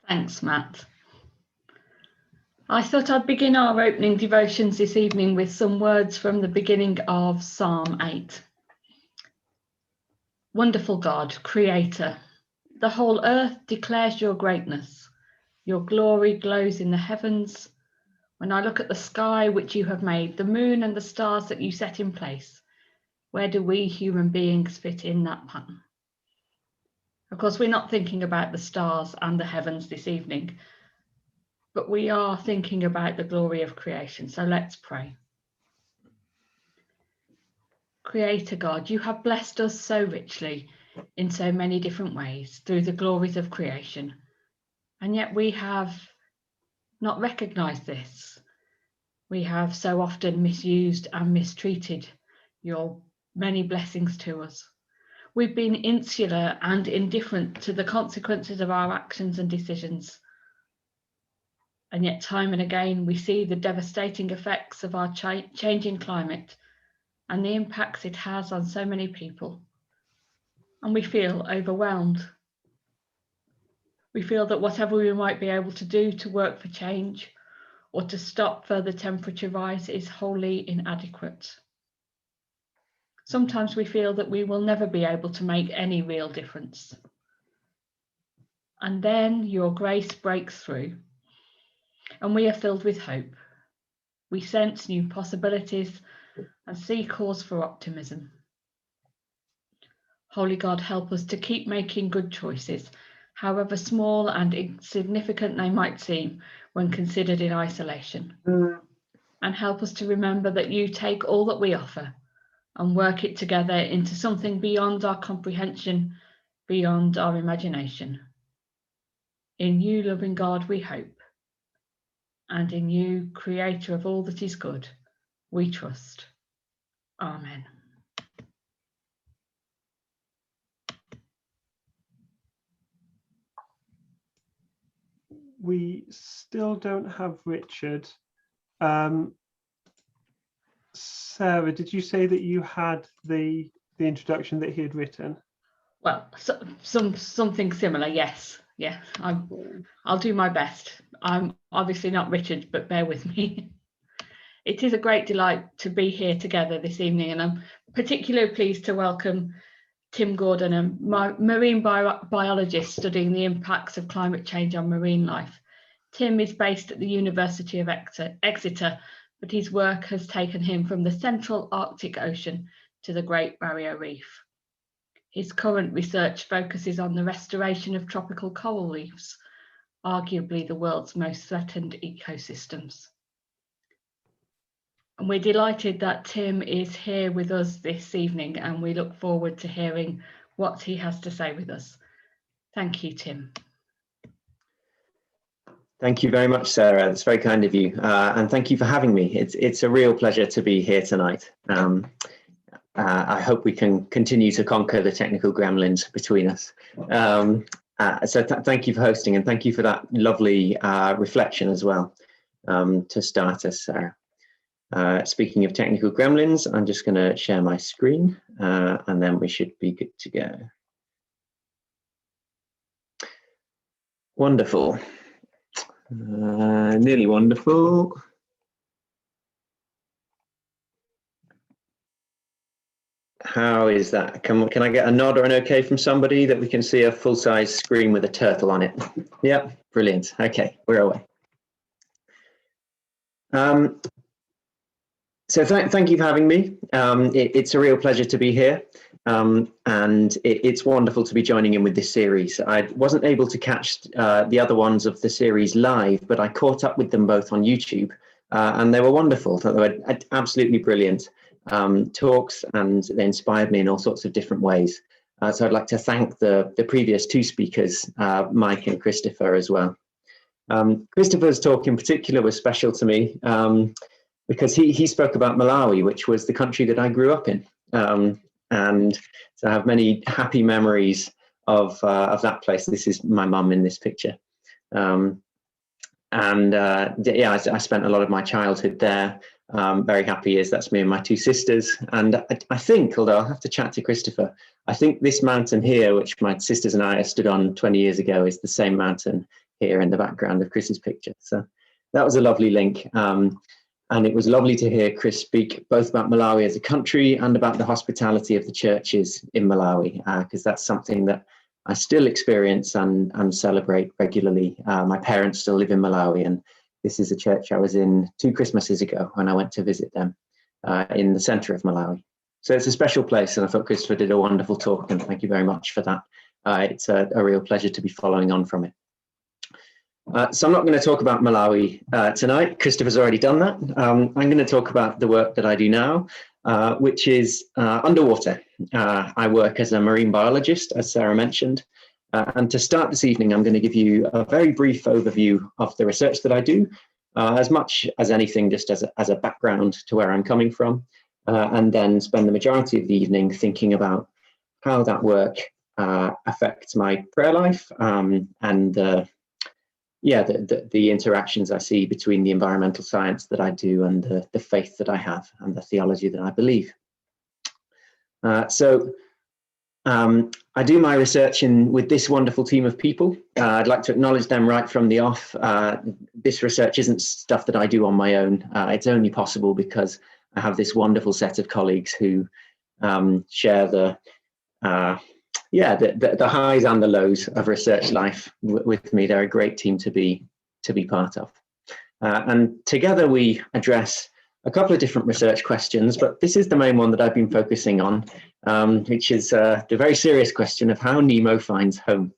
Thanks, Matt. I thought I'd begin our opening devotions this evening with some words from the beginning of Psalm 8. Wonderful God, Creator, the whole earth declares your greatness. Your glory glows in the heavens. When I look at the sky which you have made, the moon and the stars that you set in place, where do we human beings fit in that pattern? Of course, we're not thinking about the stars and the heavens this evening, but we are thinking about the glory of creation. So let's pray. Creator God, you have blessed us so richly in so many different ways through the glories of creation. And yet we have not recognized this. We have so often misused and mistreated your many blessings to us. We've been insular and indifferent to the consequences of our actions and decisions. And yet time and again, we see the devastating effects of our changing climate and the impacts it has on so many people. And we feel overwhelmed. We feel that whatever we might be able to do to work for change or to stop further temperature rise is wholly inadequate. Sometimes we feel that we will never be able to make any real difference. And then your grace breaks through, and we are filled with hope. We sense new possibilities and see cause for optimism. Holy God, help us to keep making good choices, however small and insignificant they might seem when considered in isolation. And help us to remember that you take all that we offer and work it together into something beyond our comprehension, beyond our imagination. In you, loving God, we hope. And in you, Creator of all that is good, we trust. Amen. We still don't have Richard. Sarah, did you say that you had the introduction that he had written? Well, something similar, yes. Yeah, I'll do my best. I'm obviously not Richard, but bear with me. It is a great delight to be here together this evening, and I'm particularly pleased to welcome Tim Gordon, a marine biologist studying the impacts of climate change on marine life. Tim is based at the University of Exeter, but his work has taken him from the central Arctic Ocean to the Great Barrier Reef. His current research focuses on the restoration of tropical coral reefs, arguably the world's most threatened ecosystems. And we're delighted that Tim is here with us this evening, and we look forward to hearing what he has to say with us. Thank you, Tim. Thank you very much, Sarah. That's very kind of you. And thank you for having me. It's a real pleasure to be here tonight. I hope we can continue to conquer the technical gremlins between us. So thank you for hosting, and thank you for that lovely reflection as well to start us, Sarah. Speaking of technical gremlins, I'm just going to share my screen and then we should be good to go. Wonderful. Nearly wonderful. How is that? Can I get a nod or an okay from somebody that we can see a full-size screen with a turtle on it? Yeah, brilliant. Okay, we're away. So thank you for having me. It's a real pleasure to be here. And it's wonderful to be joining in with this series. I wasn't able to catch the other ones of the series live, but I caught up with them both on YouTube, and they were wonderful. They were absolutely brilliant talks, and they inspired me in all sorts of different ways. So I'd like to thank the previous two speakers, Mike and Christopher, as well. Christopher's talk in particular was special to me because he spoke about Malawi, which was the country that I grew up in. And so I have many happy memories of that place. This is my mum in this picture. Yeah, I spent a lot of my childhood there. Very happy years. That's me and my two sisters. And I think, although I'll have to chat to Christopher, I think this mountain here, which my sisters and I stood on 20 years ago, is the same mountain here in the background of Chris's picture. So that was a lovely link. And it was lovely to hear Chris speak both about Malawi as a country and about the hospitality of the churches in Malawi, because that's something that I still experience and celebrate regularly. My parents still live in Malawi, and this is a church I was in 2 Christmases ago when I went to visit them in the center of Malawi. So it's a special place, and I thought Christopher did a wonderful talk, and thank you very much for that. It's a real pleasure to be following on from it. So I'm not going to talk about Malawi tonight. Christopher's already done that. I'm going to talk about the work that I do now, which is underwater. I work as a marine biologist, as Sarah mentioned. And to start this evening, I'm going to give you a very brief overview of the research that I do, as much as anything, just as a background to where I'm coming from, and then spend the majority of the evening thinking about how that work affects my prayer life and the interactions I see between the environmental science that I do and the faith that I have and the theology that I believe. I do my research with this wonderful team of people. I'd like to acknowledge them right from the off. This research isn't stuff that I do on my own. It's only possible because I have this wonderful set of colleagues who share the highs and the lows of research life with me. They're a great team to be part of. And together we address a couple of different research questions, but this is the main one that I've been focusing on, which is the very serious question of how Nemo finds home.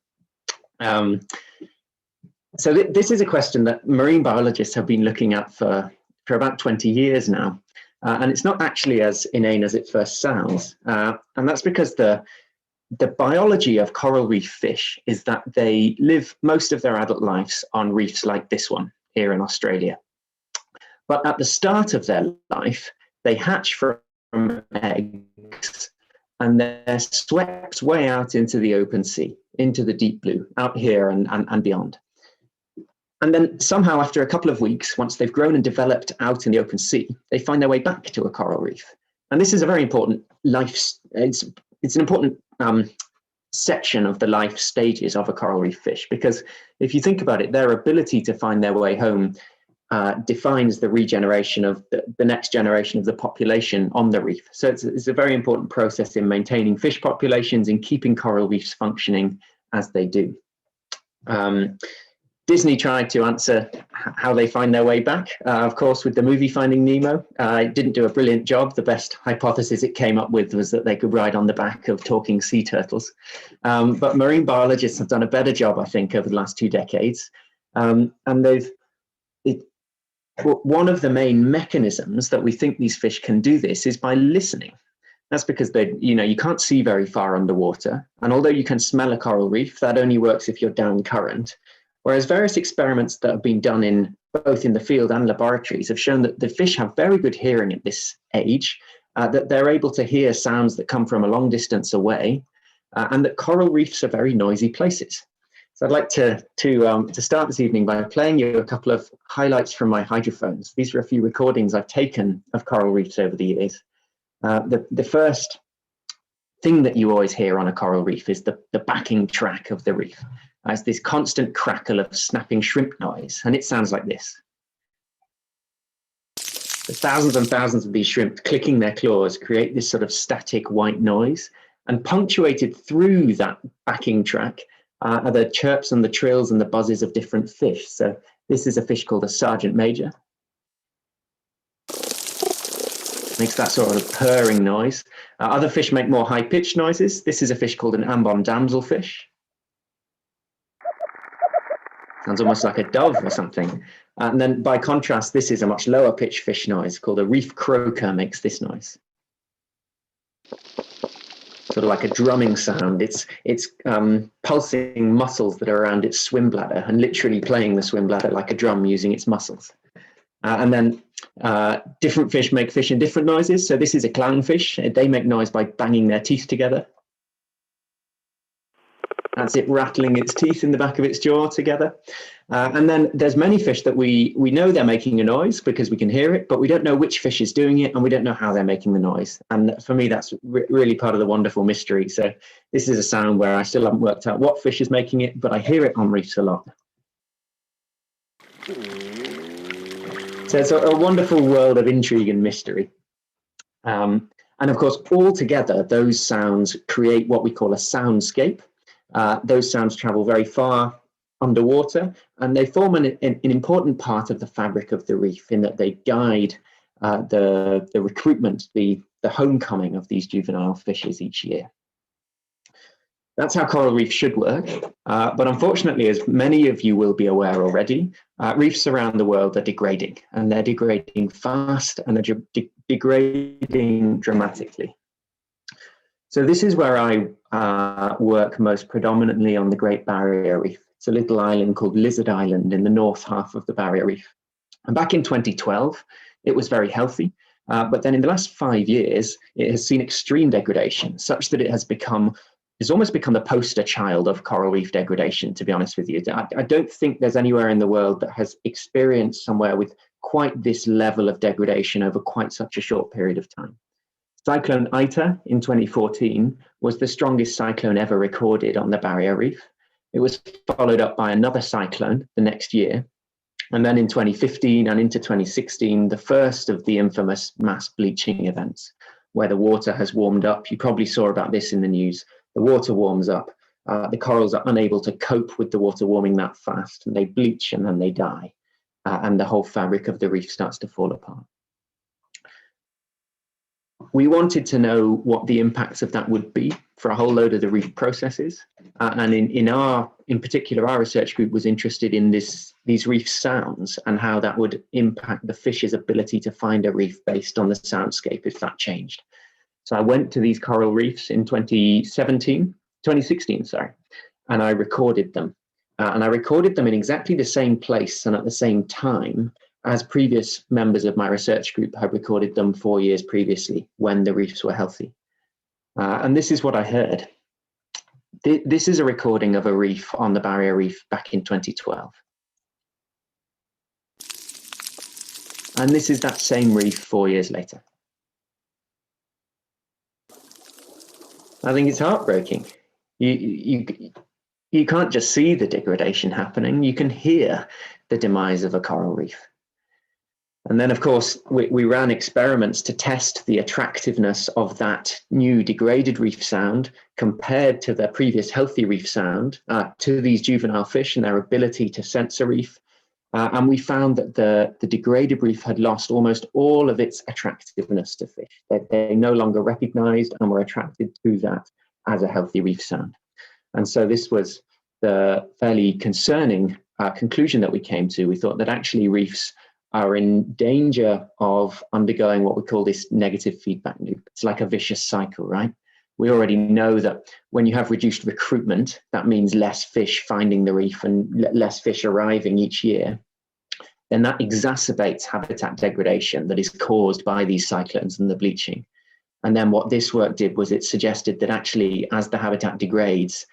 So this is a question that marine biologists have been looking at for about 20 years now. And it's not actually as inane as it first sounds. And that's because the biology of coral reef fish is that they live most of their adult lives on reefs like this one here in Australia. But at the start of their life, they hatch from eggs and they're swept way out into the open sea, into the deep blue, out here and beyond. And then somehow after a couple of weeks, once they've grown and developed out in the open sea, they find their way back to a coral reef. And this is a very important it's an important section of the life stages of a coral reef fish, because if you think about it, their ability to find their way home defines the regeneration of the next generation of the population on the reef. So it's a very important process in maintaining fish populations and keeping coral reefs functioning as they do. Disney tried to answer how they find their way back, of course, with the movie Finding Nemo. It didn't do a brilliant job. The best hypothesis it came up with was that they could ride on the back of talking sea turtles. But marine biologists have done a better job, I think, over the last 2 decades. And one of the main mechanisms that we think these fish can do this is by listening. That's because you can't see very far underwater. And although you can smell a coral reef, that only works if you're down current. Whereas various experiments that have been done both in the field and laboratories have shown that the fish have very good hearing at this age, that they're able to hear sounds that come from a long distance away, and that coral reefs are very noisy places. So I'd like to start this evening by playing you a couple of highlights from my hydrophones. These are a few recordings I've taken of coral reefs over the years. The first thing that you always hear on a coral reef is the backing track of the reef. It's this constant crackle of snapping shrimp noise, and it sounds like this. There's thousands and thousands of these shrimp clicking their claws create this sort of static white noise, and punctuated through that backing track are the chirps and the trills and the buzzes of different fish. So this is a fish called a sergeant major. Makes that sort of purring noise. Other fish make more high-pitched noises. This is a fish called an ambon damselfish. Sounds almost like a dove or something. And then by contrast, this is a much lower pitch fish noise called a reef croaker makes this noise. Sort of like a drumming sound. It's pulsing muscles that are around its swim bladder and literally playing the swim bladder like a drum using its muscles. And then different fish make fish in different noises. So this is a clownfish. They make noise by banging their teeth together. That's it rattling its teeth in the back of its jaw together. And then there's many fish that we know they're making a noise because we can hear it, but we don't know which fish is doing it and we don't know how they're making the noise. And for me, that's really part of the wonderful mystery. So this is a sound where I still haven't worked out what fish is making it, but I hear it on reefs a lot. So it's a wonderful world of intrigue and mystery. And of course, all together, those sounds create what we call a soundscape. Those sounds travel very far underwater, and they form an important part of the fabric of the reef in that they guide the recruitment, the homecoming of these juvenile fishes each year. That's how coral reefs should work. But unfortunately, as many of you will be aware already, reefs around the world are degrading, and they're degrading fast, and they're degrading dramatically. So this is where I work most predominantly on the Great Barrier Reef. It's a little island called Lizard Island in the north half of the Barrier Reef. And back in 2012, it was very healthy. But then in the last 5 years, it has seen extreme degradation, such that it's almost become the poster child of coral reef degradation, to be honest with you. I don't think there's anywhere in the world that has experienced somewhere with quite this level of degradation over quite such a short period of time. Cyclone Ita in 2014 was the strongest cyclone ever recorded on the Barrier Reef. It was followed up by another cyclone the next year. And then in 2015 and into 2016, the first of the infamous mass bleaching events, where the water has warmed up. You probably saw about this in the news. The water warms up, the corals are unable to cope with the water warming that fast, and they bleach and then they die, and the whole fabric of the reef starts to fall apart. We wanted to know what the impacts of that would be for a whole load of the reef processes, and in particular, our research group was interested in these reef sounds and how that would impact the fish's ability to find a reef based on the soundscape if that changed. So I went to these coral reefs in 2016, and I recorded them. And I recorded them in exactly the same place and at the same time as previous members of my research group had recorded them 4 years previously when the reefs were healthy. And this is what I heard. This is a recording of a reef on the Barrier Reef back in 2012. And this is that same reef 4 years later. I think it's heartbreaking. You can't just see the degradation happening, you can hear the demise of a coral reef. And then, of course, we ran experiments to test the attractiveness of that new degraded reef sound compared to the previous healthy reef sound to these juvenile fish and their ability to sense a reef. And we found that the degraded reef had lost almost all of its attractiveness to fish. They no longer recognized and were attracted to that as a healthy reef sound. And so this was the fairly concerning conclusion that we came to. We thought that actually reefs are in danger of undergoing what we call this negative feedback loop. It's like a vicious cycle, right? We already know that when you have reduced recruitment, that means less fish finding the reef and less fish arriving each year. Then that exacerbates habitat degradation that is caused by these cyclones and the bleaching. And then what this work did was it suggested that actually as the habitat degrades,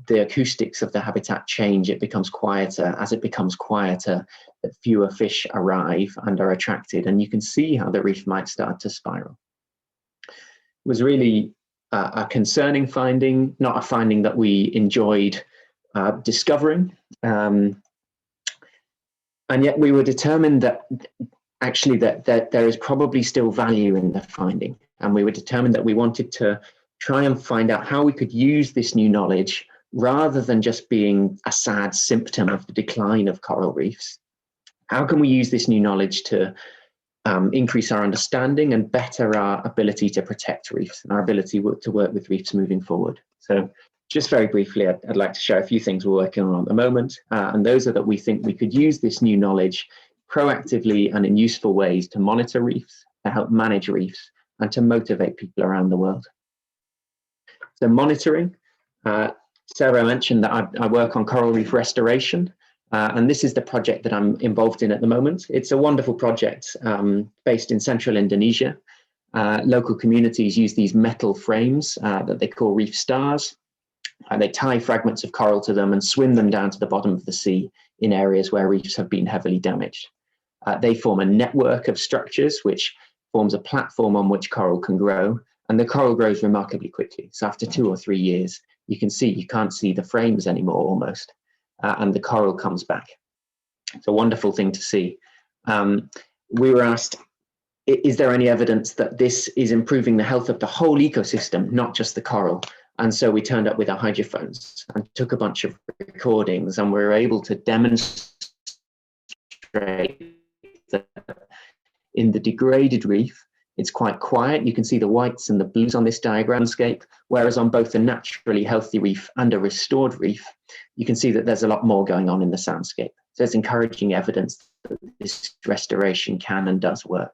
the acoustics of the habitat change, it becomes quieter. As it becomes quieter, that fewer fish arrive and are attracted. And you can see how the reef might start to spiral. It was really a concerning finding, not a finding that we enjoyed discovering. And yet we were determined that actually that there is probably still value in the finding. And we were determined that we wanted to try and find out how we could use this new knowledge rather than just being a sad symptom of the decline of coral reefs. How can we use this new knowledge to increase our understanding and better our ability to protect reefs and our ability to work with reefs moving forward? So just very briefly, I'd like to share a few things we're working on at the moment. And those are that we think we could use this new knowledge proactively and in useful ways to monitor reefs, to help manage reefs, and to motivate people around the world. So monitoring, Sarah mentioned that I work on coral reef restoration. And this is the project that I'm involved in at the moment. It's a wonderful project based in central Indonesia. Local communities use these metal frames that they call reef stars. They tie fragments of coral to them and swim them down to the bottom of the sea in areas where reefs have been heavily damaged. They form a network of structures which forms a platform on which coral can grow, and the coral grows remarkably quickly. So after 2 or 3 years, you can't see the frames anymore almost. And the coral comes back. It's a wonderful thing to see. We were asked, is there any evidence that this is improving the health of the whole ecosystem, not just the coral? And so we turned up with our hydrophones and took a bunch of recordings, and we were able to demonstrate that in the degraded reef, it's quite quiet. You can see the whites and the blues on this diagram scape, whereas on both a naturally healthy reef and a restored reef, you can see that there's a lot more going on in the soundscape. So it's encouraging evidence that this restoration can and does work.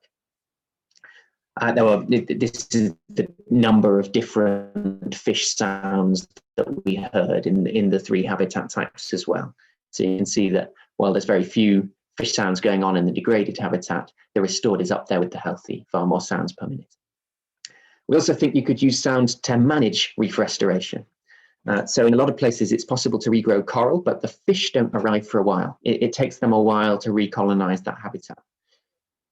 This is the number of different fish sounds that we heard in the 3 habitat types as well. So you can see that while there's very few fish sounds going on in the degraded habitat, the restored is up there with the healthy, far more sounds per minute. We also think you could use sound to manage reef restoration. So in a lot of places, it's possible to regrow coral, but the fish don't arrive for a while. It takes them a while to recolonize that habitat.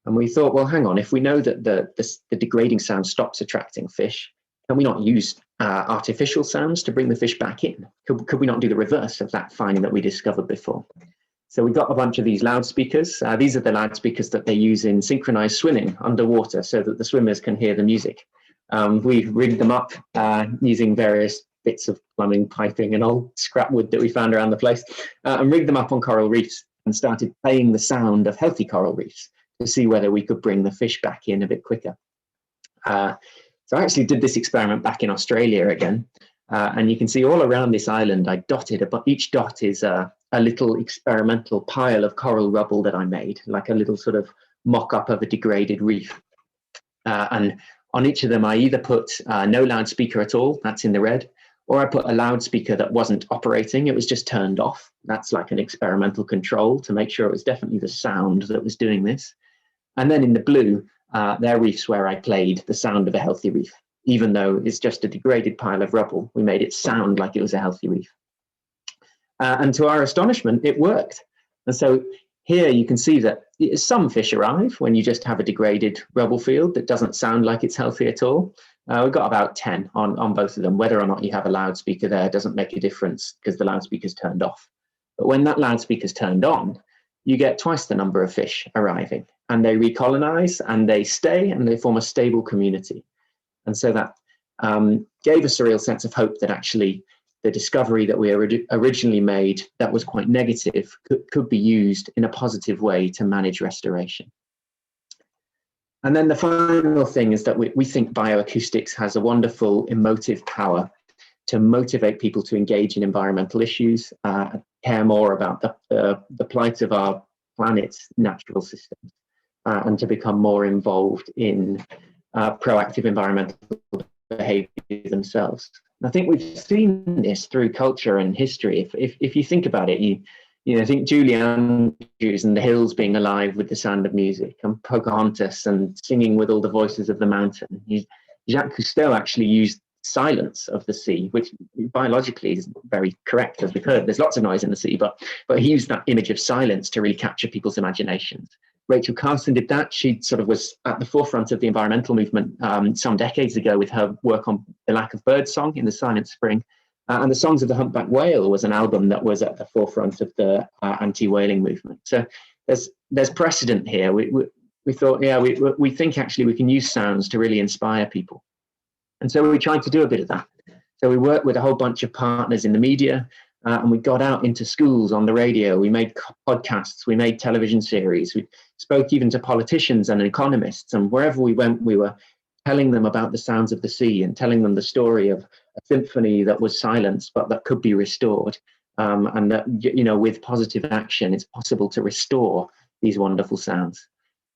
And we thought, well, hang on, if we know that the degrading sound stops attracting fish, can we not use artificial sounds to bring the fish back in? Could we not do the reverse of that finding that we discovered before? So we got a bunch of these loudspeakers. These are the loudspeakers that they use in synchronized swimming underwater so that the swimmers can hear the music. We rigged them up using various bits of plumbing, piping, and old scrap wood that we found around the place, and rigged them up on coral reefs and started playing the sound of healthy coral reefs to see whether we could bring the fish back in a bit quicker. So I actually did this experiment back in Australia again, and you can see all around this island I dotted, but each dot is a little experimental pile of coral rubble that I made, like a little sort of mock-up of a degraded reef. And on each of them, I either put no loudspeaker at all, that's in the red, or I put a loudspeaker that wasn't operating, it was just turned off. That's like an experimental control to make sure it was definitely the sound that was doing this. And then in the blue, there are reefs where I played the sound of a healthy reef. Even though it's just a degraded pile of rubble, we made it sound like it was a healthy reef. And to our astonishment, it worked. And so here you can see that some fish arrive when you just have a degraded rubble field that doesn't sound like it's healthy at all. We've got about 10 on both of them. Whether or not you have a loudspeaker there doesn't make a difference because the loudspeaker's turned off. But when that loudspeaker's turned on, you get twice the number of fish arriving, and they recolonize and they stay and they form a stable community. And so that gave us a real sense of hope that actually the discovery that we originally made that was quite negative could be used in a positive way to manage restoration. And then the final thing is that we think bioacoustics has a wonderful emotive power to motivate people to engage in environmental issues, care more about the plight of our planet's natural systems, and to become more involved in proactive environmental behavior themselves. And I think we've seen this through culture and history. If you think about it, you know, think Julie Andrews and the hills being alive with the sound of music, and Pocahontas and singing with all the voices of the mountain. Jacques Cousteau actually used silence of the sea, which biologically is very correct, as we've heard. There's lots of noise in the sea, but he used that image of silence to really capture people's imaginations. Rachel Carson did that. She sort of was at the forefront of the environmental movement some decades ago with her work on the lack of birdsong in the Silent Spring. And the Songs of the Humpback Whale was an album that was at the forefront of the anti-whaling movement. So there's precedent here. We thought, yeah, we think actually we can use sounds to really inspire people. And so we tried to do a bit of that. So we worked with a whole bunch of partners in the media, and we got out into schools on the radio. We made podcasts, we made television series. We spoke even to politicians and economists. And wherever we went, we were telling them about the sounds of the sea and telling them the story of a symphony that was silenced, but that could be restored. And that, you know, with positive action, it's possible to restore these wonderful sounds.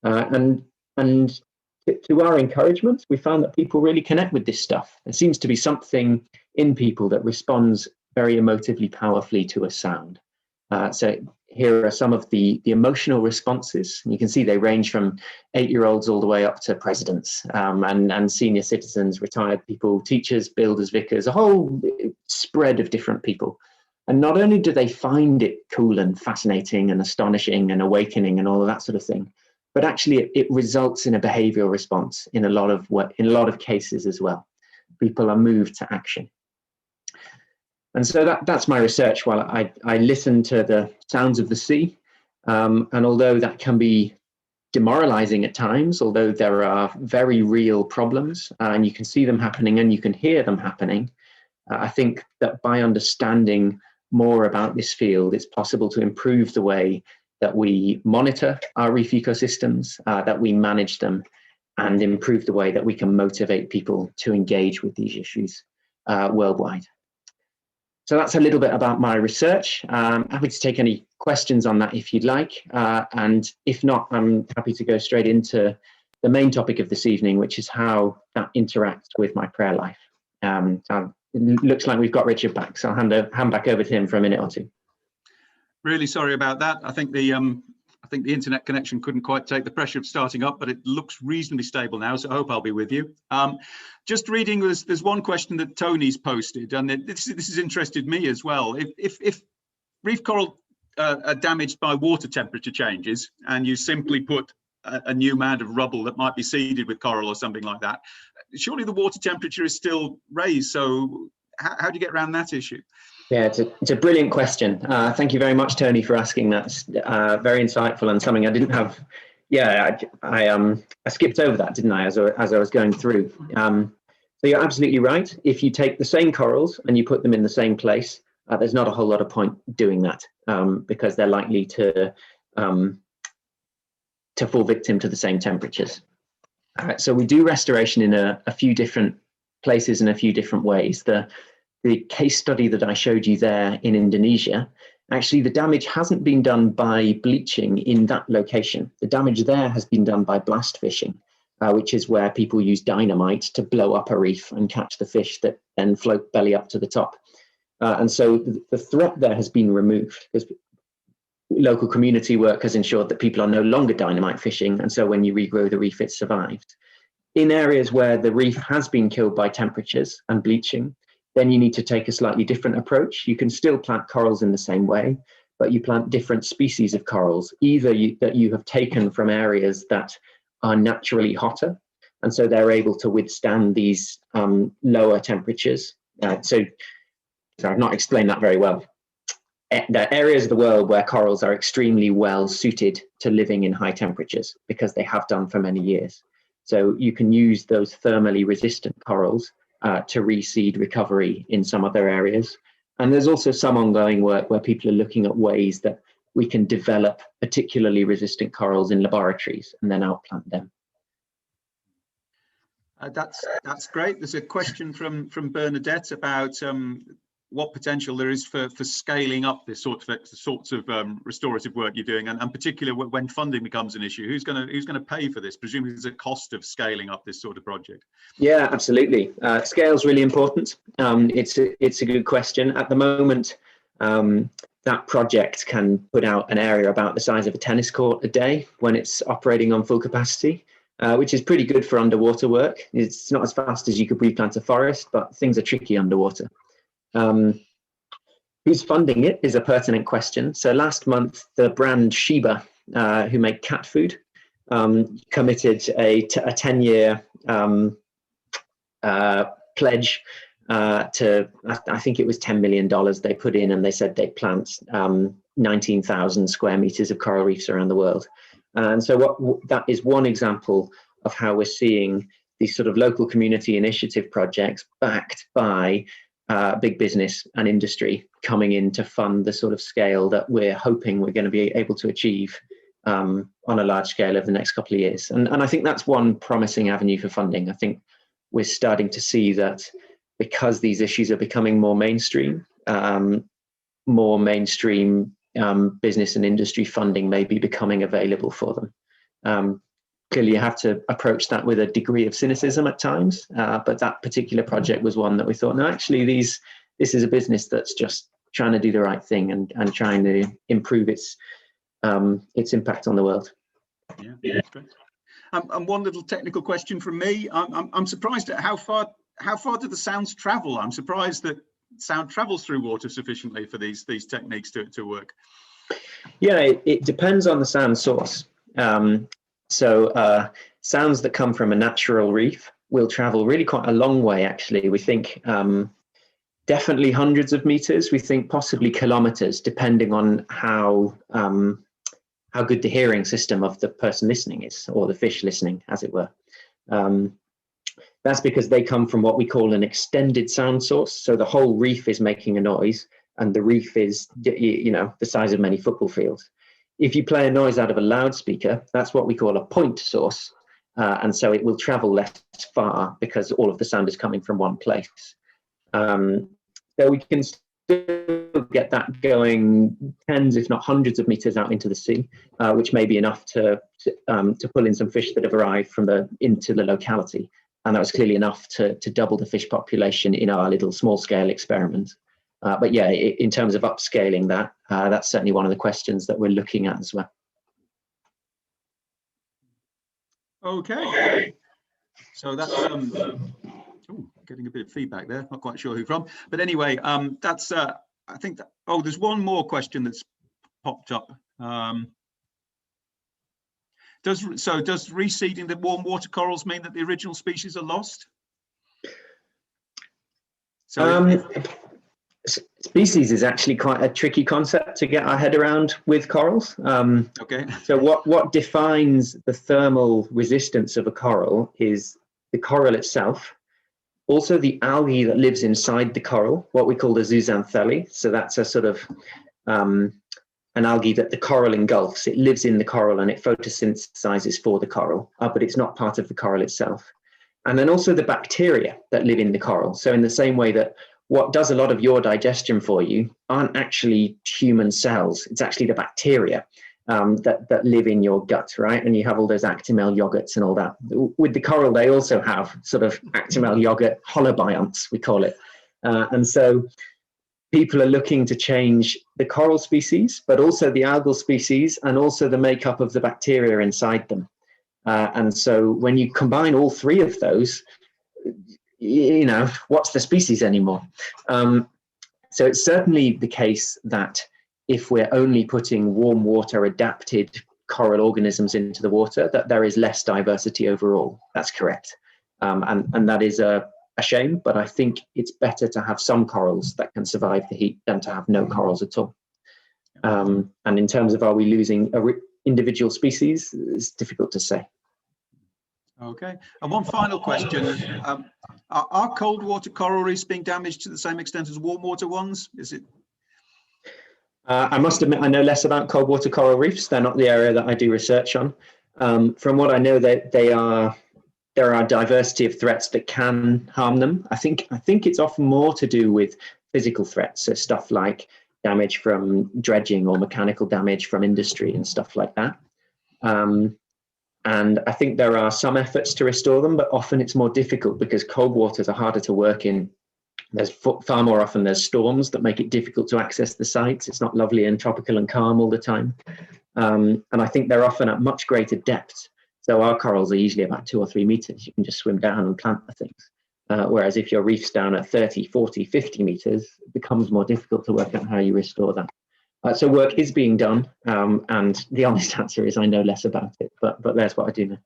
And to our encouragement, we found that people really connect with this stuff. There seems to be something in people that responds very emotively, powerfully to a sound. So here are some of the emotional responses. You can see they range from 8-year-olds all the way up to presidents, and senior citizens, retired people, teachers, builders, vicars, a whole spread of different people. And not only do they find it cool and fascinating and astonishing and awakening and all of that sort of thing, but actually it results in a behavioral response in a lot of cases as well. People are moved to action. And so that's my research. While I listen to the sounds of the sea, And although that can be demoralizing at times, although there are very real problems and you can see them happening and you can hear them happening, I think that by understanding more about this field, it's possible to improve the way that we monitor our reef ecosystems, that we manage them, and improve the way that we can motivate people to engage with these issues worldwide. So that's a little bit about my research. I'm happy to take any questions on that if you'd like. And if not, I'm happy to go straight into the main topic of this evening, which is how that interacts with my prayer life. So it looks like we've got Richard back, so I'll hand back over to him for a minute or two. Really sorry about that. I think the internet connection couldn't quite take the pressure of starting up, but it looks reasonably stable now, so I hope I'll be with you. Just reading, there's one question that Tony's posted, and this has interested me as well. If reef coral are damaged by water temperature changes, and you simply put a new mound of rubble that might be seeded with coral or something like that, surely the water temperature is still raised. So how do you get around that issue? Yeah, it's a brilliant question. Thank you very much, Tony, for asking that. Very insightful and something I didn't have. Yeah, I skipped over that, didn't I, as I was going through. So you're absolutely right. If you take the same corals and you put them in the same place, there's not a whole lot of point doing that because they're likely to fall victim to the same temperatures. So we do restoration in a few different places in a few different ways. The case study that I showed you there in Indonesia, actually the damage hasn't been done by bleaching in that location. The damage there has been done by blast fishing, which is where people use dynamite to blow up a reef and catch the fish that then float belly up to the top. And so the threat there has been removed because local community work has ensured that people are no longer dynamite fishing. And so when you regrow the reef, it survived. In areas where the reef has been killed by temperatures and bleaching, then you need to take a slightly different approach. You can still plant corals in the same way, but you plant different species of corals, either that you have taken from areas that are naturally hotter, and so they're able to withstand these lower temperatures. So I've not explained that very well. There are areas of the world where corals are extremely well suited to living in high temperatures because they have done for many years. So you can use those thermally resistant corals to reseed recovery in some other areas. And there's also some ongoing work where people are looking at ways that we can develop particularly resistant corals in laboratories and then outplant them. That's great. There's a question from Bernadette about what potential there is for scaling up this sorts of restorative work you're doing, and particularly when funding becomes an issue. Who's going to pay for this? Presumably there's a cost of scaling up this sort of project. Yeah, absolutely. Scale is really important. It's a good question. At the moment, that project can put out an area about the size of a tennis court a day when it's operating on full capacity, which is pretty good for underwater work. It's not as fast as you could replant a forest, but things are tricky underwater. Who's funding it is a pertinent question. So last month, the brand Sheba, who make cat food, committed a 10-year pledge to, I think it was $10 million they put in, and they said they'd plant 19,000 square meters of coral reefs around the world. And so that is one example of how we're seeing these sort of local community initiative projects backed by big business and industry coming in to fund the sort of scale that we're hoping we're going to be able to achieve on a large scale over the next couple of years. And I think that's one promising avenue for funding. I think we're starting to see that because these issues are becoming more mainstream business and industry funding may be becoming available for them. Clearly, you have to approach that with a degree of cynicism at times, but that particular project was one that we thought, no, actually, this is a business that's just trying to do the right thing and trying to improve its impact on the world. Yeah, that's great. And one little technical question from me. I'm surprised at how far do the sounds travel? I'm surprised that sound travels through water sufficiently for these techniques to work. Yeah, it depends on the sound source. So sounds that come from a natural reef will travel really quite a long way, actually. We think definitely hundreds of meters. We think possibly kilometers, depending on how how good the hearing system of the person listening is, or the fish listening, as it were. That's because they come from what we call an extended sound source. So the whole reef is making a noise, and the reef is, you know, the size of many football fields. If you play a noise out of a loudspeaker, that's what we call a point source. And so it will travel less far because all of the sound is coming from one place. So we can still get that going tens, if not hundreds of meters out into the sea, which may be enough to pull in some fish that have arrived from into the locality. And that was clearly enough to double the fish population in our little small scale experiment. But yeah, in terms of upscaling that, that's certainly one of the questions that we're looking at as well. Okay, so that's getting a bit of feedback there. Not quite sure who from, but anyway, that's I think that, oh, there's one more question that's popped up. Does reseeding the warm water corals mean that the original species are lost? So species is actually quite a tricky concept to get our head around with corals. okay. So what defines the thermal resistance of a coral is the coral itself, also the algae that lives inside the coral, what we call the zooxanthellae. So that's a sort of an algae that the coral engulfs. It lives in the coral and it photosynthesizes for the coral, but it's not part of the coral itself. And then also the bacteria that live in the coral. So in the same way that what does a lot of your digestion for you aren't actually human cells, it's actually the bacteria that live in your gut, right? And you have all those Actimel yogurts and all that. With the coral, they also have sort of Actimel yogurt holobionts, we call it. And so people are looking to change the coral species, but also the algal species, and also the makeup of the bacteria inside them. And so when you combine all three of those, you know, what's the species anymore? So it's certainly the case that if we're only putting warm water adapted coral organisms into the water, that there is less diversity overall. That's correct. And that is a shame, but I think it's better to have some corals that can survive the heat than to have no corals at all. And in terms of, are we losing individual species, it's difficult to say. Okay, and one final question. Are cold water coral reefs being damaged to the same extent as warm water ones? Is it? I must admit, I know less about cold water coral reefs. They're not the area that I do research on. From what I know, that there are a diversity of threats that can harm them. I think it's often more to do with physical threats, so stuff like damage from dredging or mechanical damage from industry and stuff like that. And I think there are some efforts to restore them, but often it's more difficult because cold waters are harder to work in. There's far more often there's storms that make it difficult to access the sites. It's not lovely and tropical and calm all the time. And I think they're often at much greater depths. So our corals are usually about 2 or 3 meters. You can just swim down and plant the things. Whereas if your reef's down at 30, 40, 50 meters, it becomes more difficult to work out how you restore that. So work is being done, and the honest answer is I know less about it, but there's what I do know.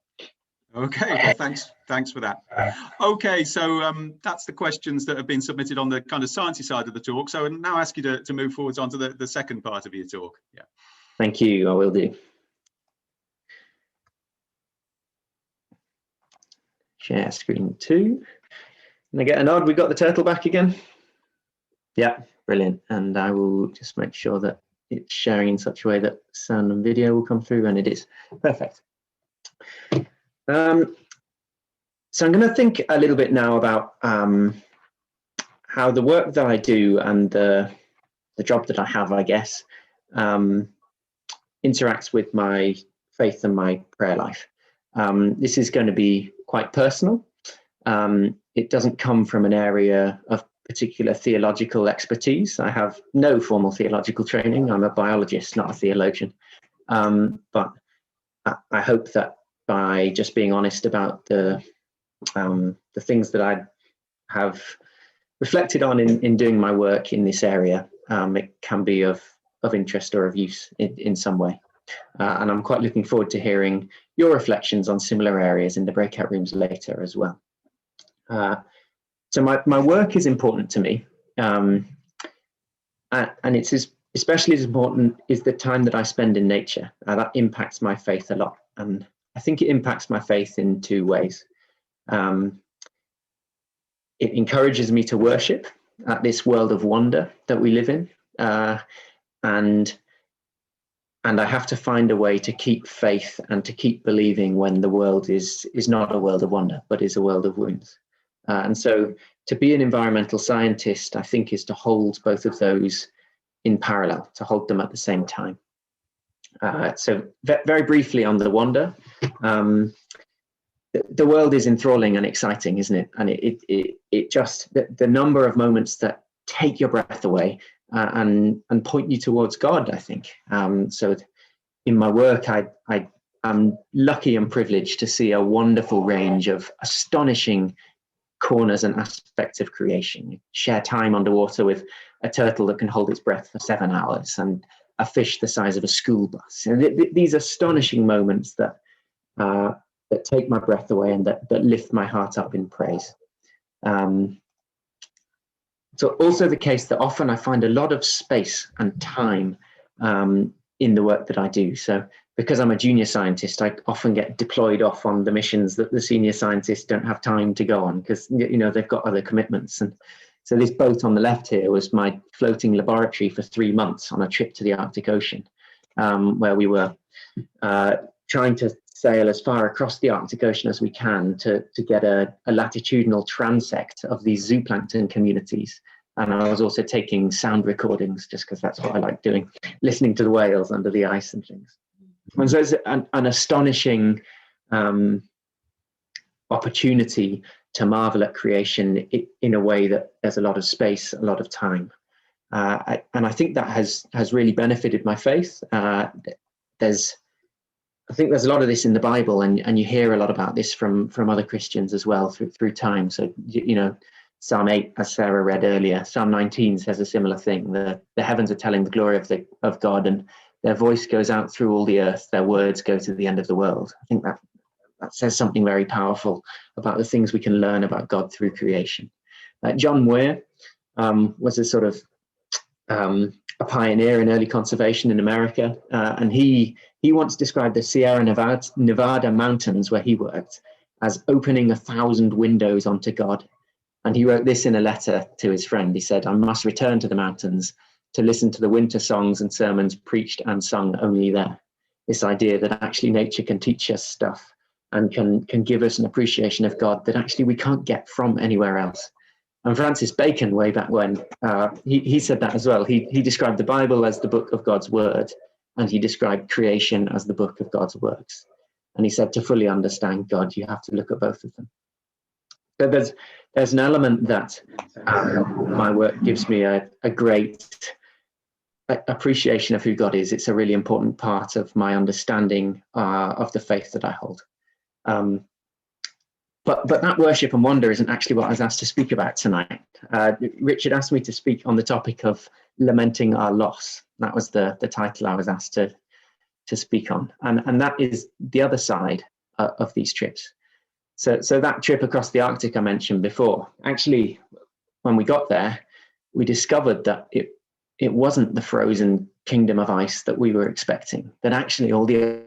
Okay, well, thanks for that. Okay, so that's the questions that have been submitted on the kind of sciencey side of the talk. So I now ask you to move forwards onto the second part of your talk. Yeah. Thank you, I will do. Share screen 2. Can I get a nod? We got the turtle back again? Yeah, brilliant. And I will just make sure that it's sharing in such a way that sound and video will come through, and it is. Perfect. So I'm going to think a little bit now about how the work that I do and the job that I have, I guess, interacts with my faith and my prayer life. This is going to be quite personal. It doesn't come from an area of particular theological expertise. I have no formal theological training. I'm a biologist, not a theologian. But I hope that by just being honest about the things that I have reflected on in doing my work in this area, it can be of interest or of use in some way. And I'm quite looking forward to hearing your reflections on similar areas in the breakout rooms later as well. So my work is important to me, and it's especially as important is the time that I spend in nature. That impacts my faith a lot. And I think it impacts my faith in two ways. It encourages me to worship at this world of wonder that we live in. And I have to find a way to keep faith and to keep believing when the world is not a world of wonder, but is a world of wounds. And so to be an environmental scientist, I think, is to hold both of those in parallel, to hold them at the same time. So very briefly on the wonder, the world is enthralling and exciting, isn't it? And it just, the number of moments that take your breath away and point you towards God, I think. So in my work, I'm lucky and privileged to see a wonderful range of astonishing corners and aspects of creation. Share time underwater with a turtle that can hold its breath for 7 hours and a fish the size of a school bus. And these astonishing moments that take my breath away and that lift my heart up in praise. So also the case that often I find a lot of space and time in the work that I do. So because I'm a junior scientist, I often get deployed off on the missions that the senior scientists don't have time to go on because, you know, they've got other commitments. And so this boat on the left here was my floating laboratory for 3 months on a trip to the Arctic Ocean, where we were trying to sail as far across the Arctic Ocean as we can to get a latitudinal transect of these zooplankton communities. And I was also taking sound recordings just because that's what I like doing, listening to the whales under the ice and things. And so it's an astonishing opportunity to marvel at creation in a way that there's a lot of space, a lot of time. And I think that has really benefited my faith. I think there's a lot of this in the Bible, and you hear a lot about this from other Christians as well through time. So, you know, Psalm 8, as Sarah read earlier, Psalm 19 says a similar thing. The heavens are telling the glory of God, and their voice goes out through all the earth. Their words go to the end of the world. I think that says something very powerful about the things we can learn about God through creation. John Muir was a sort of a pioneer in early conservation in America, and he once described the Sierra Nevada mountains where he worked as opening 1,000 windows onto God. And he wrote this in a letter to his friend. He said, "I must return to the mountains to listen to the winter songs and sermons preached and sung only there." This idea that actually nature can teach us stuff and can give us an appreciation of God that actually we can't get from anywhere else. And Francis Bacon, way back when, he said that as well. He described the Bible as the book of God's word, and he described creation as the book of God's works. And he said, to fully understand God, you have to look at both of them. So there's an element that my work gives me a great appreciation of who God is. It's a really important part of my understanding of the faith that I hold. But that worship and wonder isn't actually what I was asked to speak about tonight. Richard asked me to speak on the topic of lamenting our loss. That was the title I was asked to speak on. And that is the other side of these trips. So that trip across the Arctic I mentioned before, actually, when we got there, we discovered that it wasn't the frozen kingdom of ice that we were expecting, that actually all the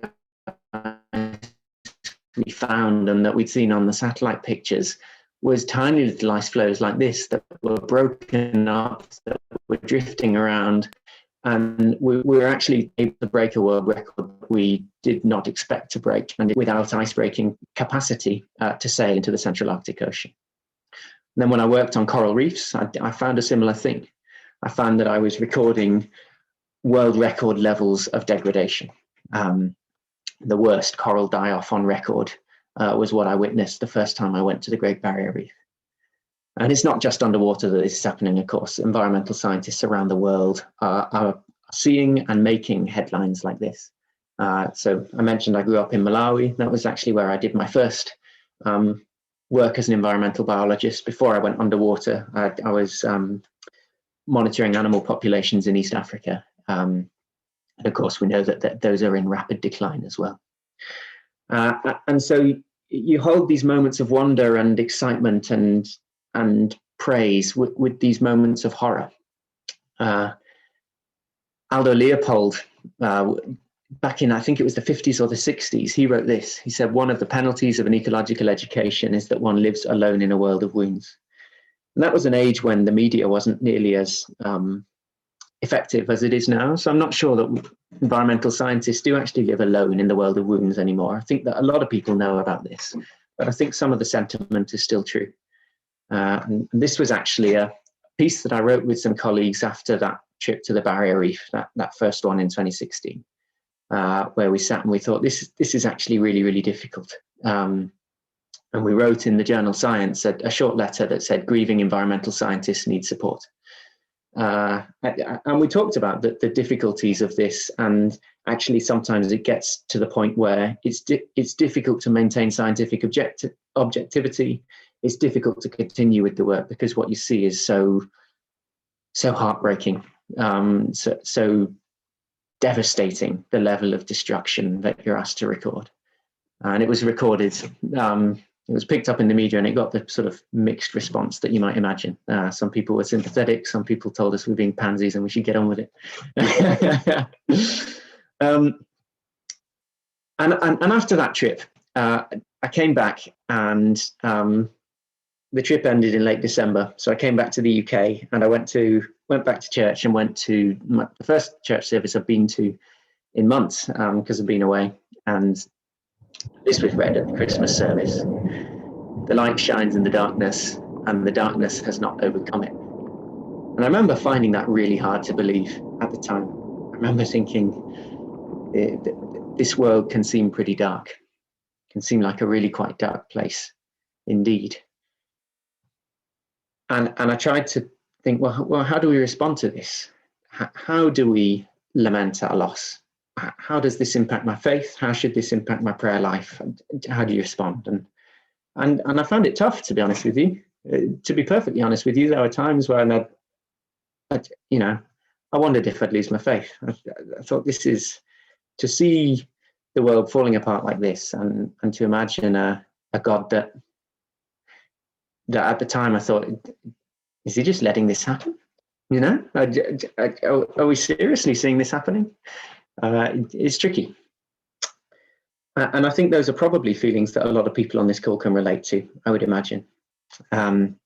we found and that we'd seen on the satellite pictures was tiny little ice floes like this that were broken up, that were drifting around, and we were actually able to break a world record we did not expect to break, and without ice-breaking capacity to sail into the Central Arctic Ocean. And then when I worked on coral reefs, I found a similar thing. I found that I was recording world record levels of degradation. The worst coral die-off on record was what I witnessed the first time I went to the Great Barrier Reef. And it's not just underwater that this is happening, of course. Environmental scientists around the world are seeing and making headlines like this. So I mentioned I grew up in Malawi. That was actually where I did my first work as an environmental biologist. Before I went underwater, I was monitoring animal populations in East Africa. And of course, we know that those are in rapid decline as well. And so you hold these moments of wonder and excitement and praise with these moments of horror. Aldo Leopold, back in, I think it was the 50s or the 60s, he wrote this. He said, one of the penalties of an ecological education is that one lives alone in a world of wounds. And that was an age when the media wasn't nearly as effective as it is now. So I'm not sure that environmental scientists do actually live alone in the world of wounds anymore. I think that a lot of people know about this, but I think some of the sentiment is still true. And this was actually a piece that I wrote with some colleagues after that trip to the Barrier Reef, that first one in 2016, where we sat and we thought, this is actually really, really difficult. And we wrote in the journal Science a short letter that said, grieving environmental scientists need support. And we talked about the difficulties of this, and actually sometimes it gets to the point where it's difficult to maintain scientific objectivity. It's difficult to continue with the work because what you see is so heartbreaking, so devastating, the level of destruction that you're asked to record. And it was recorded. It was picked up in the media and it got the sort of mixed response that you might imagine. Some people were sympathetic. Some people told us we're being pansies and we should get on with it. And after that trip, I came back, and the trip ended in late December. So I came back to the UK and I went back to church and went to the first church service I've been to in months because I've been away. And this was read at the Christmas service. The light shines in the darkness, and the darkness has not overcome it. And I remember finding that really hard to believe at the time. I remember thinking, this world can seem pretty dark, can seem like a really quite dark place indeed. And I tried to think, well, how do we respond to this? How do we lament our loss? How does this impact my faith? How should this impact my prayer life? How do you respond? And I found it tough, to be honest with you. To be perfectly honest with you, there were times when I wondered if I'd lose my faith. I thought, this is, to see the world falling apart like this, and to imagine a God that at the time I thought, is he just letting this happen? You know, are we seriously seeing this happening? It's tricky. And I think those are probably feelings that a lot of people on this call can relate to, I would imagine. And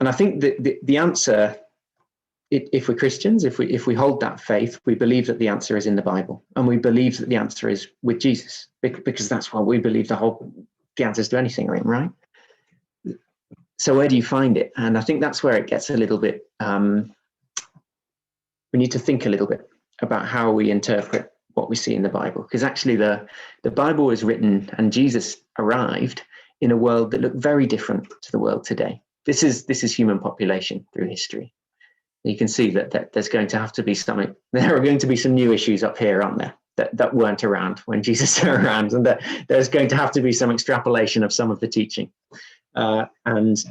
I think the answer, if we're Christians, if we hold that faith, we believe that the answer is in the Bible, and we believe that the answer is with Jesus, because that's why we believe the answers to anything are in, right? So where do you find it? And I think that's where it gets a little bit, we need to think a little bit about how we interpret what we see in the Bible, because actually the Bible was written and Jesus arrived in a world that looked very different to the world today. This is human population through history. You can see that there's going to have to be something. There are going to be some new issues up here, aren't there, that weren't around when Jesus was around, and that there's going to have to be some extrapolation of some of the teaching. And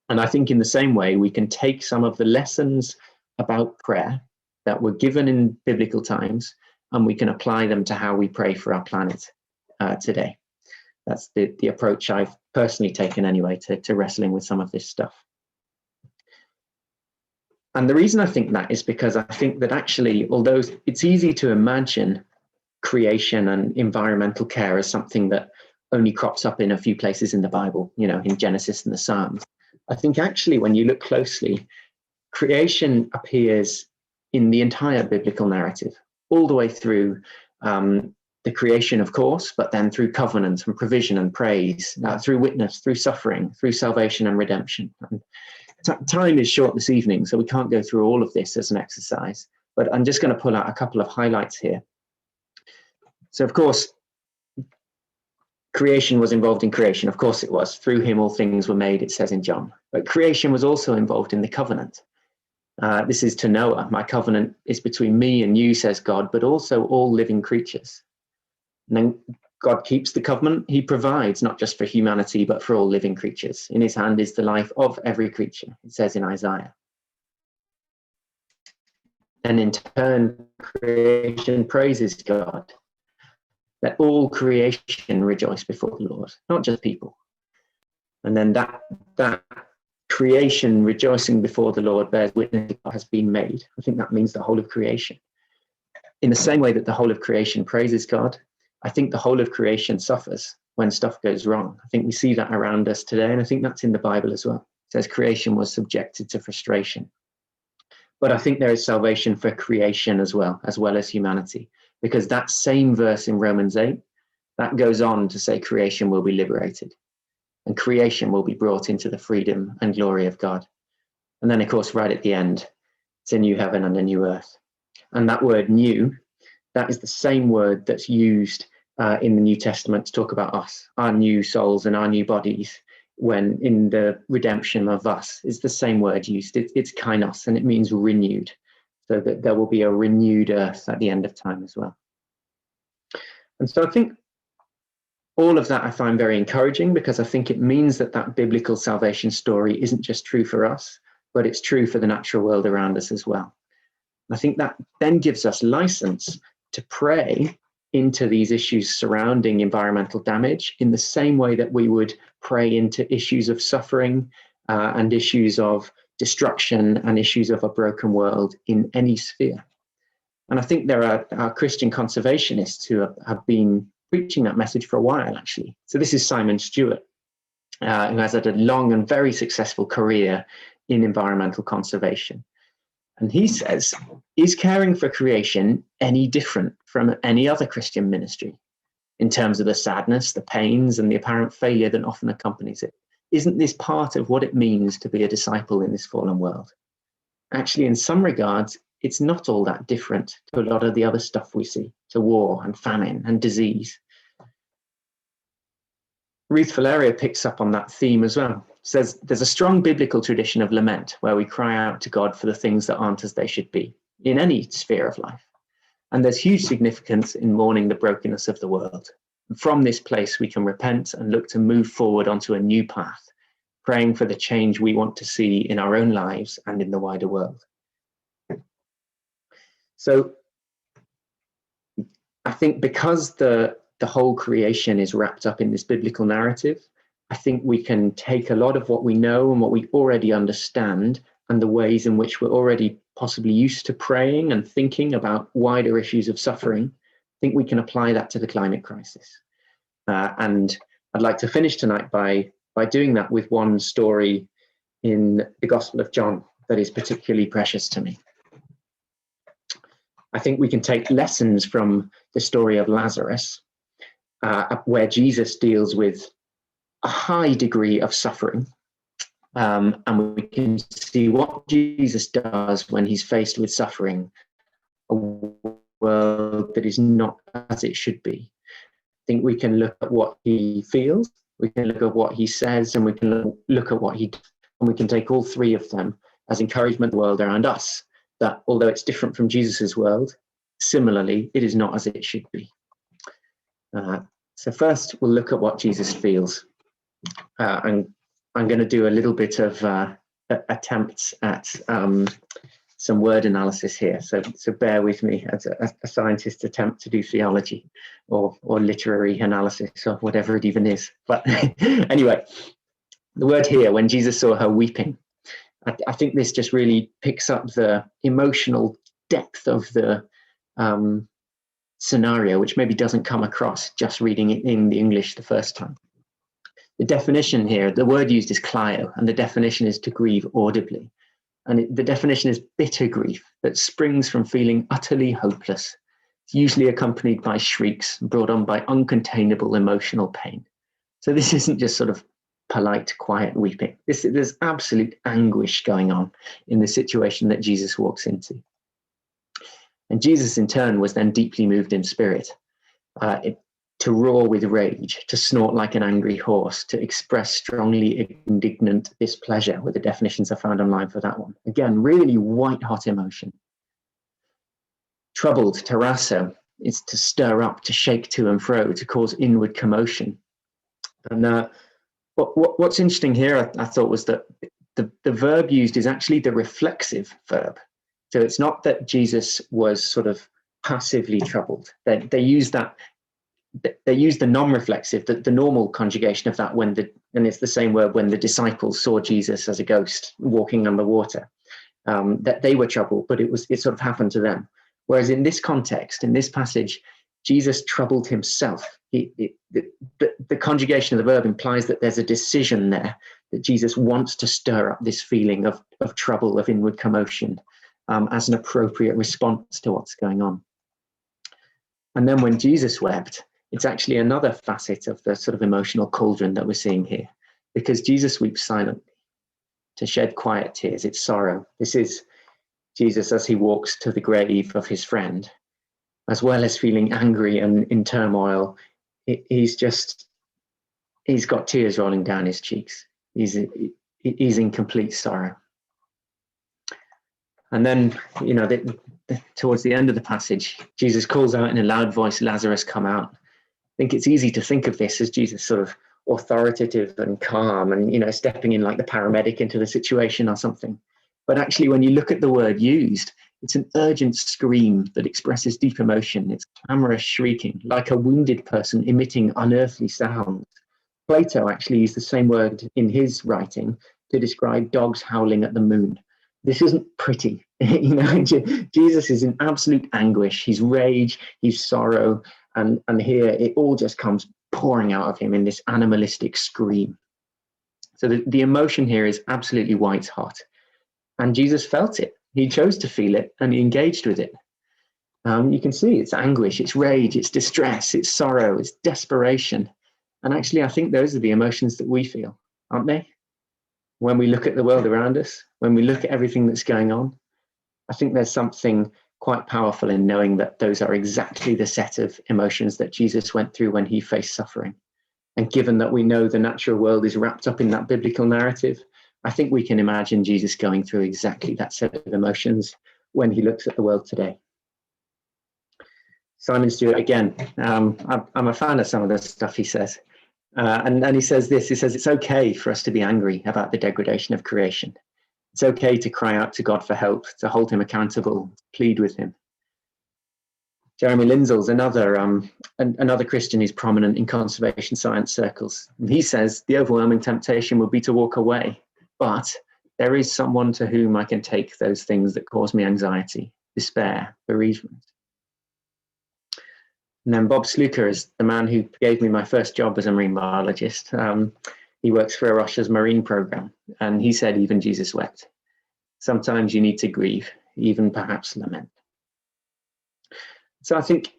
I think in the same way, we can take some of the lessons about prayer that were given in biblical times, and we can apply them to how we pray for our planet today. That's the approach I've personally taken anyway to wrestling with some of this stuff. And the reason I think that is because I think that actually, although it's easy to imagine creation and environmental care as something that only crops up in a few places in the Bible, you know, in Genesis and the Psalms, I think actually when you look closely, creation appears in the entire biblical narrative, all the way through the creation, of course, but then through covenant and provision and praise, through witness, through suffering, through salvation and redemption. And time is short this evening, so we can't go through all of this as an exercise, but I'm just going to pull out a couple of highlights here. So, of course, creation was involved in creation. Of course it was. Through him all things were made, it says in John. But creation was also involved in the covenant. This is to Noah. My covenant is between me and you, says God, but also all living creatures. And then God keeps the covenant. He provides not just for humanity, but for all living creatures. In his hand is the life of every creature, it says in Isaiah. And in turn, creation praises God. Let all creation rejoice before the Lord, not just people. And then that creation rejoicing before the Lord bears witness that has been made. I think that means the whole of creation. In the same way that the whole of creation praises God, I think the whole of creation suffers when stuff goes wrong. I think we see that around us today, and I think that's in the Bible as well. It says creation was subjected to frustration. But I think there is salvation for creation as well as humanity, because that same verse in Romans 8, that goes on to say creation will be liberated and creation will be brought into the freedom and glory of God. And then, of course, right at the end, it's a new heaven and a new earth. And that word new, that is the same word that's used in the New Testament to talk about us, our new souls and our new bodies, when in the redemption of us, it's the same word used. It's kainos, and it means renewed. So that there will be a renewed earth at the end of time as well. And so I think all of that I find very encouraging, because I think it means that that biblical salvation story isn't just true for us, but it's true for the natural world around us as well. I think that then gives us license to pray into these issues surrounding environmental damage in the same way that we would pray into issues of suffering and issues of destruction and issues of a broken world in any sphere. And I think there are Christian conservationists who have been preaching that message for a while, actually. So this is Simon Stewart, who has had a long and very successful career in environmental conservation. And he says, is caring for creation any different from any other Christian ministry in terms of the sadness, the pains, and the apparent failure that often accompanies it? Isn't this part of what it means to be a disciple in this fallen world? Actually, in some regards, it's not all that different to a lot of the other stuff we see, to war and famine and disease. Ruth Valeria picks up on that theme as well. Says there's a strong biblical tradition of lament where we cry out to God for the things that aren't as they should be in any sphere of life. And there's huge significance in mourning the brokenness of the world. And from this place, we can repent and look to move forward onto a new path, praying for the change we want to see in our own lives and in the wider world. So I think because the whole creation is wrapped up in this biblical narrative, I think we can take a lot of what we know and what we already understand and the ways in which we're already possibly used to praying and thinking about wider issues of suffering. I think we can apply that to the climate crisis. And I'd like to finish tonight by doing that with one story in the Gospel of John that is particularly precious to me. I think we can take lessons from the story of Lazarus, where Jesus deals with a high degree of suffering. And we can see what Jesus does when he's faced with suffering, a world that is not as it should be. I think we can look at what he feels, we can look at what he says, and we can look at what he does. And we can take all three of them as encouragement to the world around us, that although it's different from Jesus's world, similarly, it is not as it should be. So first, we'll look at what Jesus feels. And I'm going to do a little bit of attempts at some word analysis here. So bear with me as a scientist attempt to do theology or literary analysis or whatever it even is. But anyway, the word here, when Jesus saw her weeping, I think this just really picks up the emotional depth of the scenario, which maybe doesn't come across just reading it in the English the first time. The definition here, the word used is kleio, and the definition is to grieve audibly. And the definition is bitter grief that springs from feeling utterly hopeless. It's usually accompanied by shrieks brought on by uncontainable emotional pain. So this isn't just sort of polite, quiet weeping. There's absolute anguish going on in the situation that Jesus walks into. And Jesus in turn was then deeply moved in spirit, to roar with rage, to snort like an angry horse, to express strongly indignant displeasure, where the definitions are found online for that one. Again, really white hot emotion. Troubled, tarasso, is to stir up, to shake to and fro, to cause inward commotion. And what's interesting here, I thought, was that the verb used is actually the reflexive verb. So it's not that Jesus was sort of passively troubled. They use that. They use the non-reflexive, the normal conjugation of that when And it's the same word when the disciples saw Jesus as a ghost walking on the water, that they were troubled, but it sort of happened to them. Whereas in this context, in this passage, Jesus troubled himself. The conjugation of the verb implies that there's a decision there, that Jesus wants to stir up this feeling of trouble, of inward commotion, as an appropriate response to what's going on. And then when Jesus wept, it's actually another facet of the sort of emotional cauldron that we're seeing here, because Jesus weeps silently to shed quiet tears. It's sorrow. This is Jesus as he walks to the grave of his friend, as well as feeling angry and in turmoil. He's got tears rolling down his cheeks. He's in complete sorrow. And then, towards the end of the passage, Jesus calls out in a loud voice, "Lazarus, come out." I think it's easy to think of this as Jesus sort of authoritative and calm and, stepping in like the paramedic into the situation or something. But actually, when you look at the word used, it's an urgent scream that expresses deep emotion. It's clamorous shrieking, like a wounded person emitting unearthly sounds. Plato actually used the same word in his writing to describe dogs howling at the moon. This isn't pretty. Jesus is in absolute anguish. He's rage, he's sorrow, and here it all just comes pouring out of him in this animalistic scream. So the emotion here is absolutely white hot. And Jesus felt it. He chose to feel it, and he engaged with it. You can see it's anguish, it's rage, it's distress, it's sorrow, it's desperation. And actually, I think those are the emotions that we feel, aren't they? When we look at the world around us, when we look at everything that's going on, I think there's something quite powerful in knowing that those are exactly the set of emotions that Jesus went through when he faced suffering. And given that we know the natural world is wrapped up in that biblical narrative, I think we can imagine Jesus going through exactly that set of emotions when he looks at the world today. Simon Stewart, again, I'm a fan of some of the stuff he says. And he says this, he says, it's okay for us to be angry about the degradation of creation. It's okay to cry out to God for help, to hold him accountable, plead with him. Jeremy Lindsell's another Christian who's prominent in conservation science circles. And he says, the overwhelming temptation would be to walk away, but there is someone to whom I can take those things that cause me anxiety, despair, bereavement. And then Bob Sluker is the man who gave me my first job as a marine biologist. He works for Russia's marine program, and he said even Jesus wept. Sometimes you need to grieve, even perhaps lament. So I think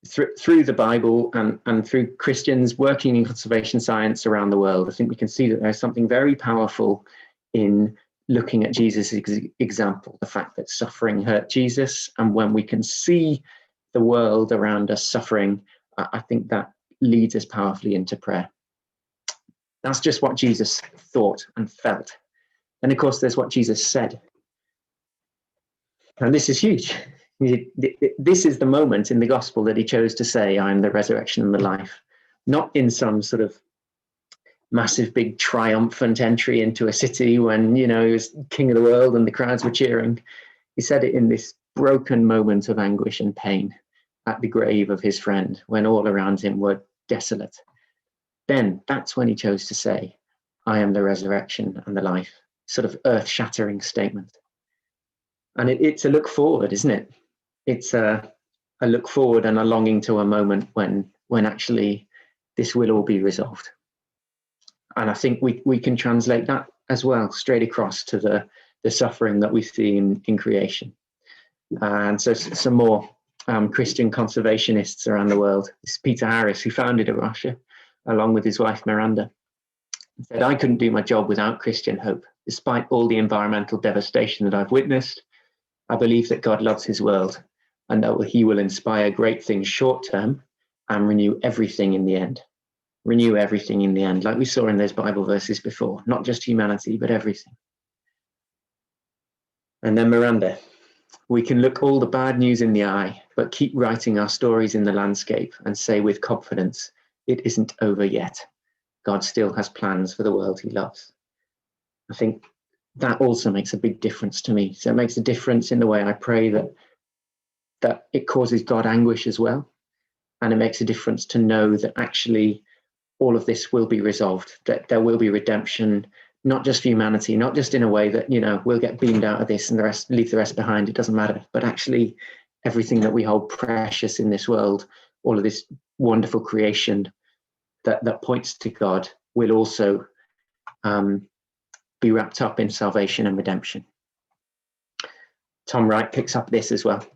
through the Bible and through Christians working in conservation science around the world, I think we can see that there's something very powerful in looking at Jesus' example, the fact that suffering hurt Jesus, and when we can see the world around us suffering, I think that leads us powerfully into prayer. That's just what Jesus thought and felt. And of course, there's what Jesus said. And this is huge. This is the moment in the gospel that he chose to say, I am the resurrection and the life, not in some sort of massive, big, triumphant entry into a city when, he was king of the world and the crowds were cheering. He said it in this broken moment of anguish and pain at the grave of his friend, when all around him were desolate. Then that's when he chose to say, I am the resurrection and the life, sort of earth-shattering statement. And it's a look forward, isn't it? It's a look forward and a longing to a moment when actually this will all be resolved. And I think we can translate that as well straight across to the suffering that we see in creation. And so some more Christian conservationists around the world. This is Peter Harris, who founded A Rocha, along with his wife Miranda. He said, I couldn't do my job without Christian hope. Despite all the environmental devastation that I've witnessed, I believe that God loves his world and that he will inspire great things short term and renew everything in the end. Renew everything in the end, like we saw in those Bible verses before, not just humanity, but everything. And then Miranda, we can look all the bad news in the eye, but keep writing our stories in the landscape and say with confidence, it isn't over yet. God still has plans for the world he loves. I think that also makes a big difference to me. So it makes a difference in the way I pray that it causes God anguish as well. And it makes a difference to know that actually all of this will be resolved, that there will be redemption, not just for humanity, not just in a way that, we'll get beamed out of this and leave the rest behind, it doesn't matter, but actually everything that we hold precious in this world, all of this wonderful creation that points to God, will also be wrapped up in salvation and redemption. Tom Wright picks up this as well.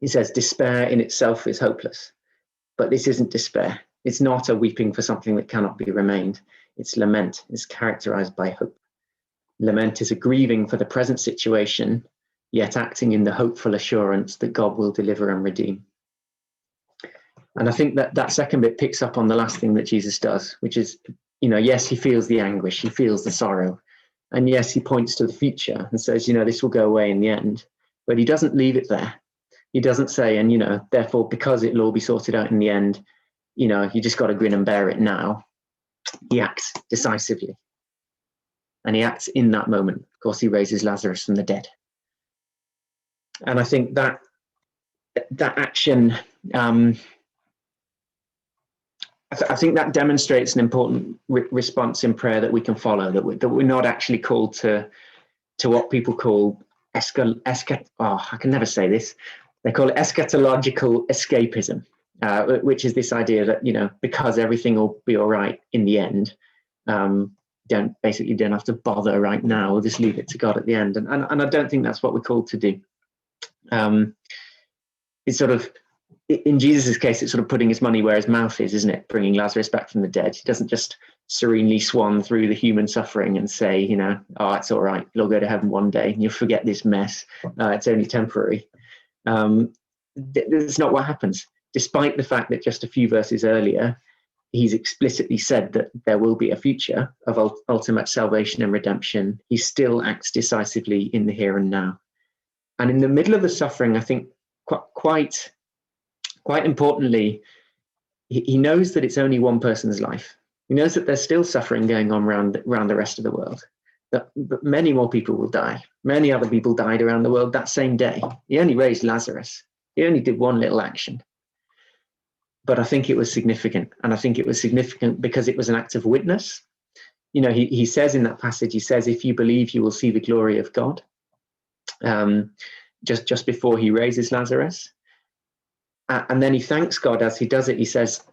He says, despair in itself is hopeless, but this isn't despair. It's not a weeping for something that cannot be remained. It's lament. It's characterized by hope. Lament is a grieving for the present situation, yet acting in the hopeful assurance that God will deliver and redeem. And I think that second bit picks up on the last thing that Jesus does, which is, yes, he feels the anguish, he feels the sorrow. And yes, he points to the future and says, this will go away in the end. But he doesn't leave it there. He doesn't say, and, therefore, because it'll all be sorted out in the end, you just got to grin and bear it now. He acts decisively. And he acts in that moment. Of course, he raises Lazarus from the dead. And I think that action, I think that demonstrates an important response in prayer that we can follow, that we're not actually called to what people call I can never say this. They call it eschatological escapism, which is this idea that, because everything will be all right in the end, don't have to bother right now. We'll just leave it to God at the end. And I don't think that's what we're called to do. It's sort of, in Jesus's case, it's sort of putting his money where his mouth is, isn't it? Bringing Lazarus back from the dead. He doesn't just serenely swan through the human suffering and say, it's all right. You'll go to heaven one day and you'll forget this mess. It's only temporary. That's not what happens. Despite the fact that just a few verses earlier, he's explicitly said that there will be a future of ultimate salvation and redemption, he still acts decisively in the here and now. And in the middle of the suffering, I think quite importantly, he knows that it's only one person's life. He knows that there's still suffering going on around the rest of the world, that many more people will die. Many other people died around the world that same day. He only raised Lazarus. He only did one little action. But I think it was significant. And I think it was significant because it was an act of witness. He says in that passage, he says, if you believe, you will see the glory of God. Just before he raises Lazarus. And then he thanks God as he does it. He says,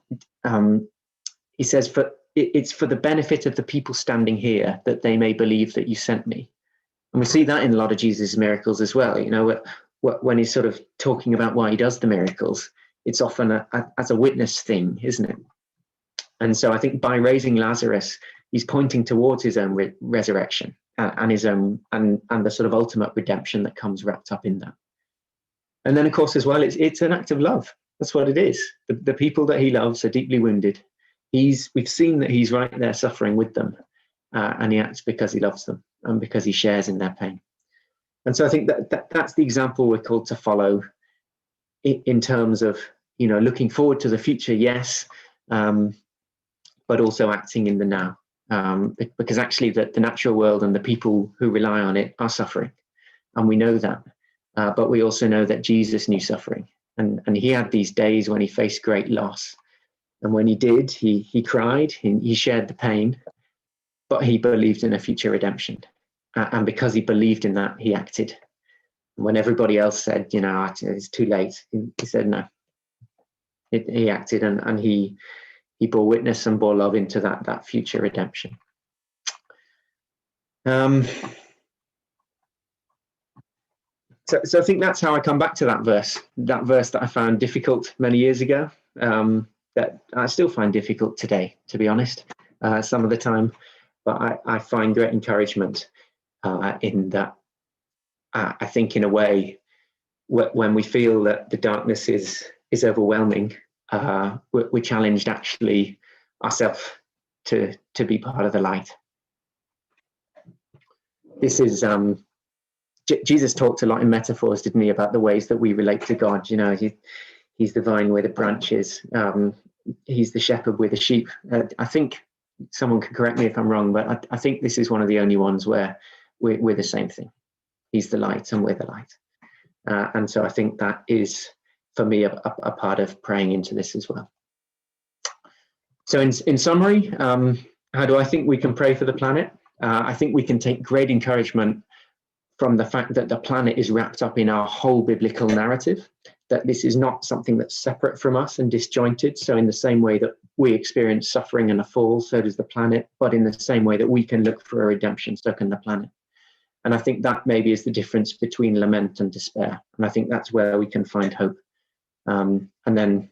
it's for the benefit of the people standing here that they may believe that you sent me. And we see that in a lot of Jesus' miracles as well. When he's sort of talking about why he does the miracles, it's often as a witness thing, isn't it? And so I think by raising Lazarus, he's pointing towards his own resurrection and his own and the sort of ultimate redemption that comes wrapped up in that. And then, of course, as well, it's an act of love. That's what it is. The people that he loves are deeply wounded. We've seen that he's right there suffering with them, and he acts because he loves them and because he shares in their pain. And so I think that's the example we're called to follow in terms of, looking forward to the future, yes, but also acting in the now, because actually the natural world and the people who rely on it are suffering, and we know that. But we also know that Jesus knew suffering, and he had these days when he faced great loss. And when he did, he cried, he shared the pain, but he believed in a future redemption. And because he believed in that, he acted. And when everybody else said, it's too late, he said no. He acted and he bore witness and bore love into that future redemption. So I think that's how I come back to that verse that I found difficult many years ago, that I still find difficult today, to be honest, some of the time. But I find great encouragement in that. I think in a way, when we feel that the darkness is overwhelming, we're challenged actually ourselves to be part of the light. This is Jesus talked a lot in metaphors, didn't he, about the ways that we relate to God. He's the vine, we're the branches. He's the shepherd, we're the sheep. I think someone could correct me if I'm wrong, but I think this is one of the only ones where we're the same thing. He's the light and we're the light. And so I think that is, for me, a part of praying into this as well. So in summary, how do I think we can pray for the planet? I think we can take great encouragement from the fact that the planet is wrapped up in our whole biblical narrative, that this is not something that's separate from us and disjointed. So in the same way that we experience suffering and a fall, so does the planet, but in the same way that we can look for a redemption, so can the planet. And I think that maybe is the difference between lament and despair. And I think that's where we can find hope. And then,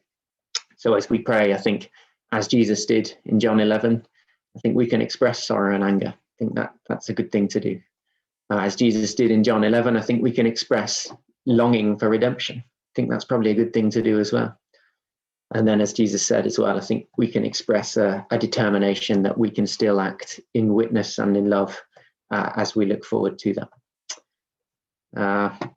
so as we pray, I think, as Jesus did in John 11, I think we can express sorrow and anger. I think that's a good thing to do. As Jesus did in John 11, I think we can express longing for redemption. I think that's probably a good thing to do as well. And then, as Jesus said as well, I think we can express a determination that we can still act in witness and in love as we look forward to that.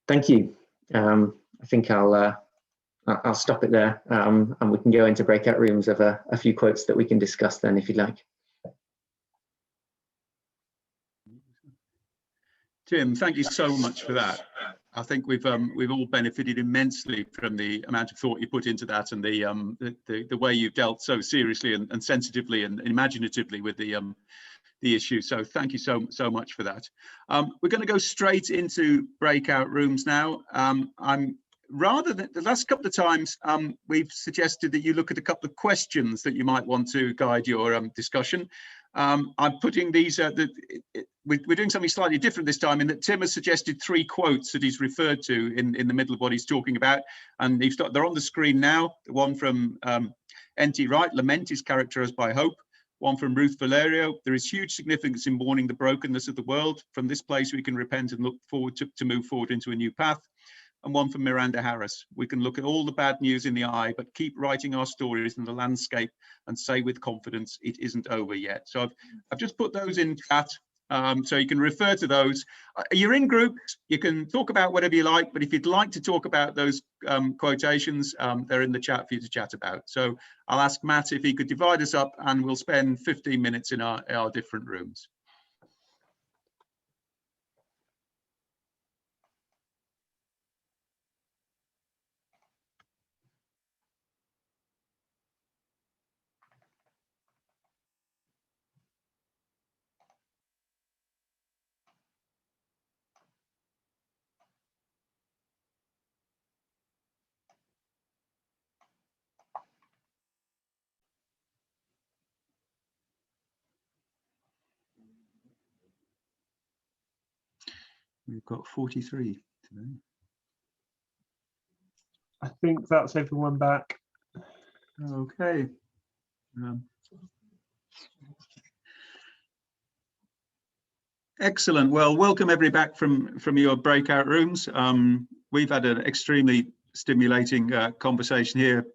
Thank you. I think I'll stop it there, and we can go into breakout rooms of a few quotes that we can discuss then, if you'd like. Tim, thank you so much for that. I think we've all benefited immensely from the amount of thought you put into that, and the way you've dealt so seriously and sensitively and imaginatively with the issue. So thank you so much for that. We're going to go straight into breakout rooms now. Rather than the last couple of times, we've suggested that you look at a couple of questions that you might want to guide your discussion. I'm putting these, we're doing something slightly different this time, in that Tim has suggested 3 quotes that he's referred to in the middle of what he's talking about. And they're on the screen now. The one from N.T. Wright, lament is characterized by hope. One from Ruth Valerio, there is huge significance in mourning the brokenness of the world. From this place, we can repent and look forward to move forward into a new path. And one from Miranda Harris, we can look at all the bad news in the eye, but keep writing our stories in the landscape and say with confidence, it isn't over yet. So I've just put those in chat, so you can refer to those. You're in groups, you can talk about whatever you like, but if you'd like to talk about those quotations, they're in the chat for you to chat about. So I'll ask Matt if he could divide us up, and we'll spend 15 minutes in our different rooms. We've got 43 today. I think that's everyone back. Okay. Excellent. Well, welcome everybody back from your breakout rooms. We've had an extremely stimulating conversation here,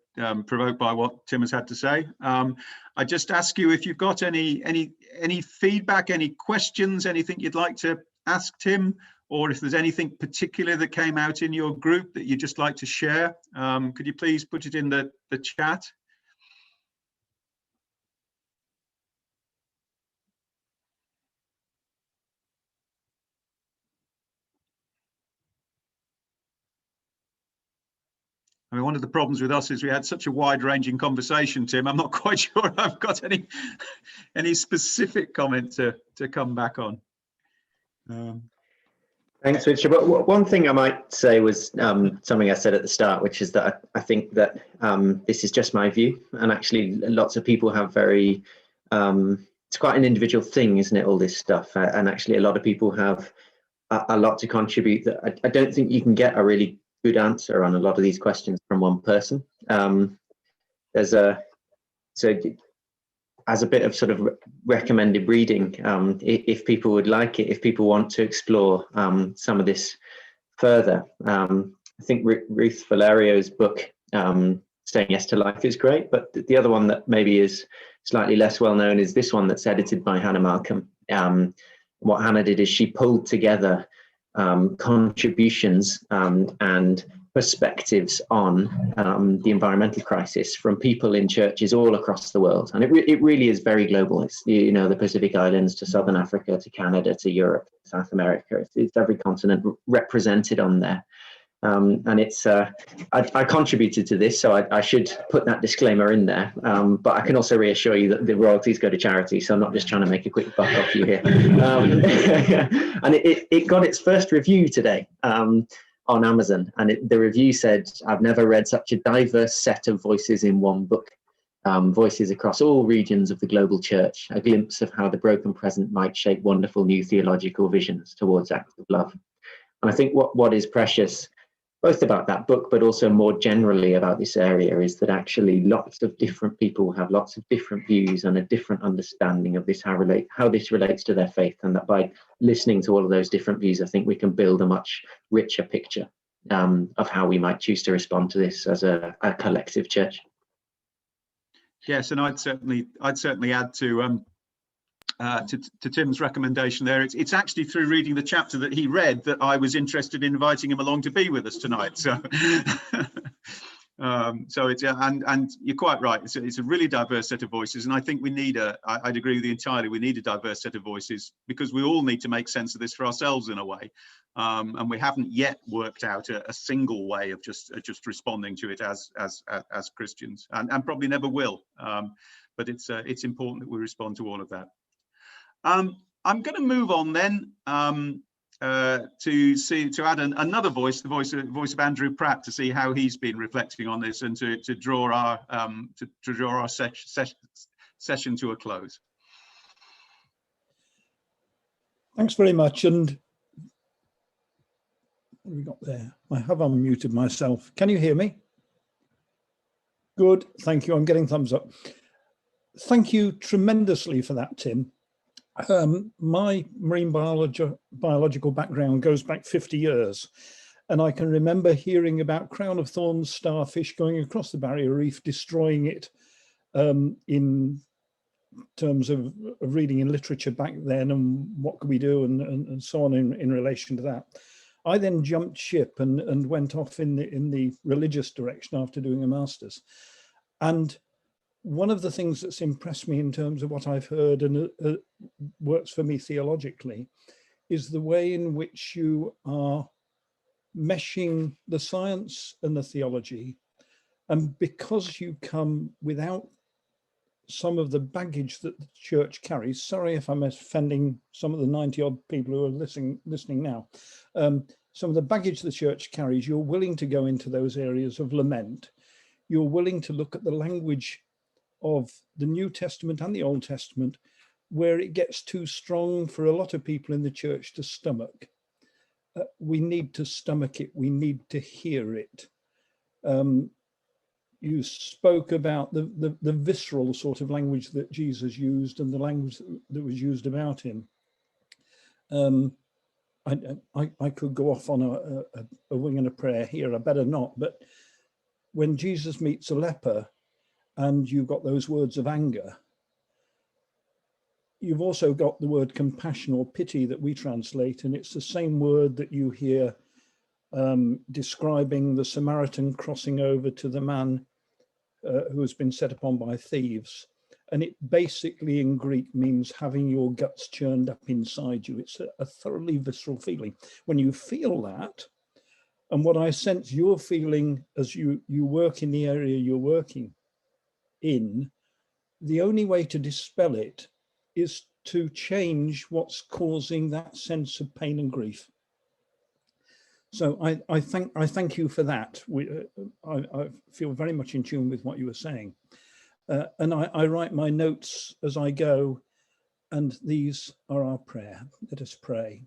provoked by what Tim has had to say. I just ask you if you've got any feedback, any questions, anything you'd like to ask Tim, or if there's anything particular that came out in your group that you'd just like to share. Could you please put it in the chat? I mean, one of the problems with us is we had such a wide-ranging conversation, Tim. I'm not quite sure I've got any specific comment to come back on. Thanks, Richard. But one thing I might say was something I said at the start, which is that I think that this is just my view, and actually lots of people have very, it's quite an individual thing, isn't it, all this stuff? And actually a lot of people have a lot to contribute that I don't think you can get a really good answer on a lot of these questions from one person. So as a bit of sort of recommended reading, if people would like it, if people want to explore some of this further, I think Ruth Valerio's book, Saying Yes to Life, is great, but the other one that maybe is slightly less well known is this one that's edited by Hannah Malcolm. What Hannah did is she pulled together contributions and perspectives on the environmental crisis from people in churches all across the world, and it really is very global. It's, you know, the Pacific Islands to Southern Africa to Canada to Europe, South America. It's every continent represented on there, And it's I contributed to this, so I should put that disclaimer in there. But I can also reassure you that the royalties go to charity, so I'm not just trying to make a quick buck off you here. And it got its first review today on Amazon, and the review said, "I've never read such a diverse set of voices in one book. Voices across all regions of the global church, a glimpse of how the broken present might shape wonderful new theological visions towards acts of love." And I think what is precious, both about that book, but also more generally about this area, is that actually lots of different people have lots of different views and a different understanding of this, how this relates to their faith. And that by listening to all of those different views, I think we can build a much richer picture of how we might choose to respond to this as a collective church. Yes, and I'd certainly add to Tim's recommendation there. It's actually through reading the chapter that he read that I was interested in inviting him along to be with us tonight. So, so it's and you're quite right. It's a really diverse set of voices, and I think we need I'd agree with you entirely. We need a diverse set of voices because we all need to make sense of this for ourselves in a way, and we haven't yet worked out a single way of just responding to it as Christians, and probably never will. But it's important that we respond to all of that. I'm going to move on then to add another voice, the voice of Andrew Pratt, to see how he's been reflecting on this and to draw our session to a close. Thanks very much. And what have we got there? I have unmuted myself. Can you hear me? Good. Thank you. I'm getting thumbs up. Thank you tremendously for that, Tim. My marine biological background goes back 50 years, and I can remember hearing about crown of thorns starfish going across the barrier reef, destroying it, in terms of reading in literature back then and what could we do and so on in relation to that. I then jumped ship and went off in the religious direction after doing a master's. And one of the things that's impressed me in terms of what I've heard and works for me theologically is the way in which you are meshing the science and the theology. And because you come without some of the baggage that the church carries, sorry if I'm offending some of the 90 odd people who are listening now, some of the baggage the church carries, you're willing to go into those areas of lament. You're willing to look at the language of the New Testament and the Old Testament, where it gets too strong for a lot of people in the church to stomach. We need to stomach it. We need to hear it. You spoke about the visceral sort of language that Jesus used and the language that was used about him. I could go off on a wing and a prayer here. I better not. But when Jesus meets a leper and you've got those words of anger, you've also got the word compassion or pity that we translate, and it's the same word that you hear describing the Samaritan crossing over to the man who has been set upon by thieves. And it basically in Greek means having your guts churned up inside you. It's a thoroughly visceral feeling. When you feel that, and what I sense you're feeling as you work in the area you're working in, the only way to dispel it is to change what's causing that sense of pain and grief. So I thank you for that. I feel very much in tune with what you were saying. And I write my notes as I go, and these are our prayer. Let us pray.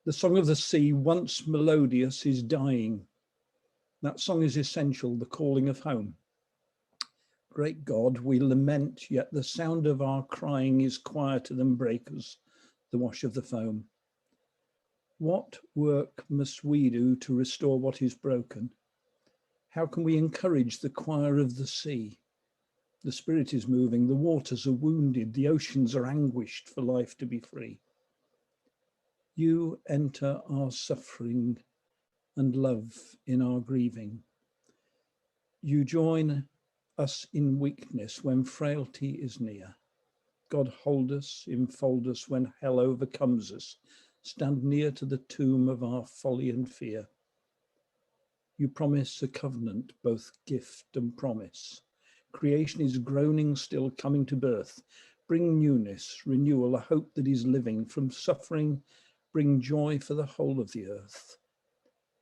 The song of the sea, once melodious, is dying. That song is essential, the calling of home. Great God, we lament, yet the sound of our crying is quieter than breakers, the wash of the foam. What work must we do to restore what is broken? How can we encourage the choir of the sea? The spirit is moving, the waters are wounded, the oceans are anguished for life to be free. You enter our suffering and love in our grieving. You join us in weakness when frailty is near. God, hold us, enfold us when hell overcomes us. Stand near to the tomb of our folly and fear. You promise a covenant, both gift and promise. Creation is groaning still, coming to birth. Bring newness, renewal, a hope that is living. From suffering, bring joy for the whole of the earth.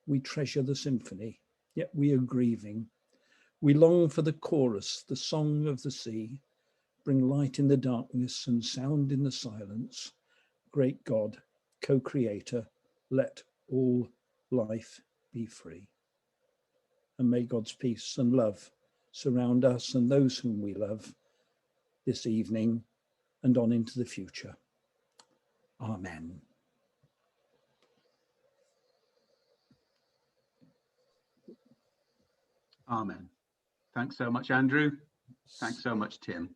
We treasure the symphony, yet we are grieving. We long for the chorus, the song of the sea. Bring light in the darkness and sound in the silence. Great God, co-creator, let all life be free. And may God's peace and love surround us and those whom we love this evening and on into the future. Amen. Amen. Thanks so much, Andrew. Thanks so much, Tim.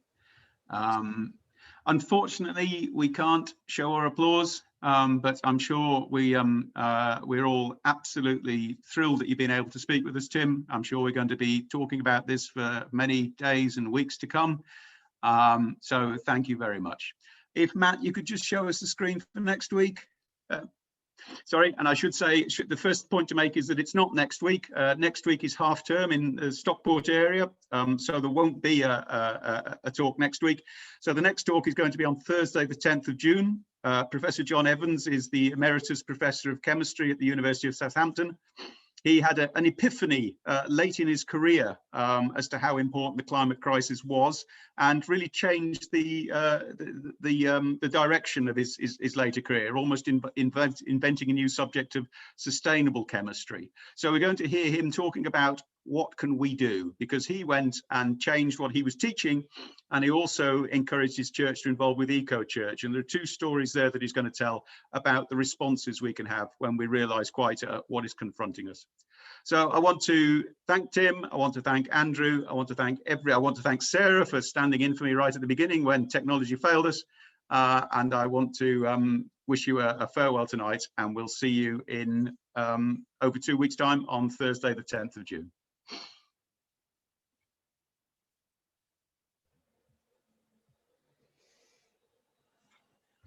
Unfortunately, we can't show our applause, but I'm sure we're all absolutely thrilled that you've been able to speak with us, Tim. I'm sure we're going to be talking about this for many days and weeks to come. So thank you very much. If Matt, you could just show us the screen for next week. Sorry, and I should say the first point to make is that it's not next week. Next week is half term in the Stockport area, so there won't be a talk next week. So the next talk is going to be on Thursday, the 10th of June. Professor John Evans is the Emeritus Professor of Chemistry at the University of Southampton. He had an epiphany late in his career as to how important the climate crisis was, and really changed the direction of his later career, almost inventing a new subject of sustainable chemistry. So we're going to hear him talking about what can we do, because he went and changed what he was teaching, and he also encouraged his church to involve with Eco-Church. And there are two stories there that he's going to tell about the responses we can have when we realize quite what is confronting us. So I want to thank Tim, I want to thank Andrew, I want to thank Sarah for standing in for me right at the beginning when technology failed us, and I want to wish you a farewell tonight, and we'll see you in over 2 weeks' time on Thursday the 10th of June.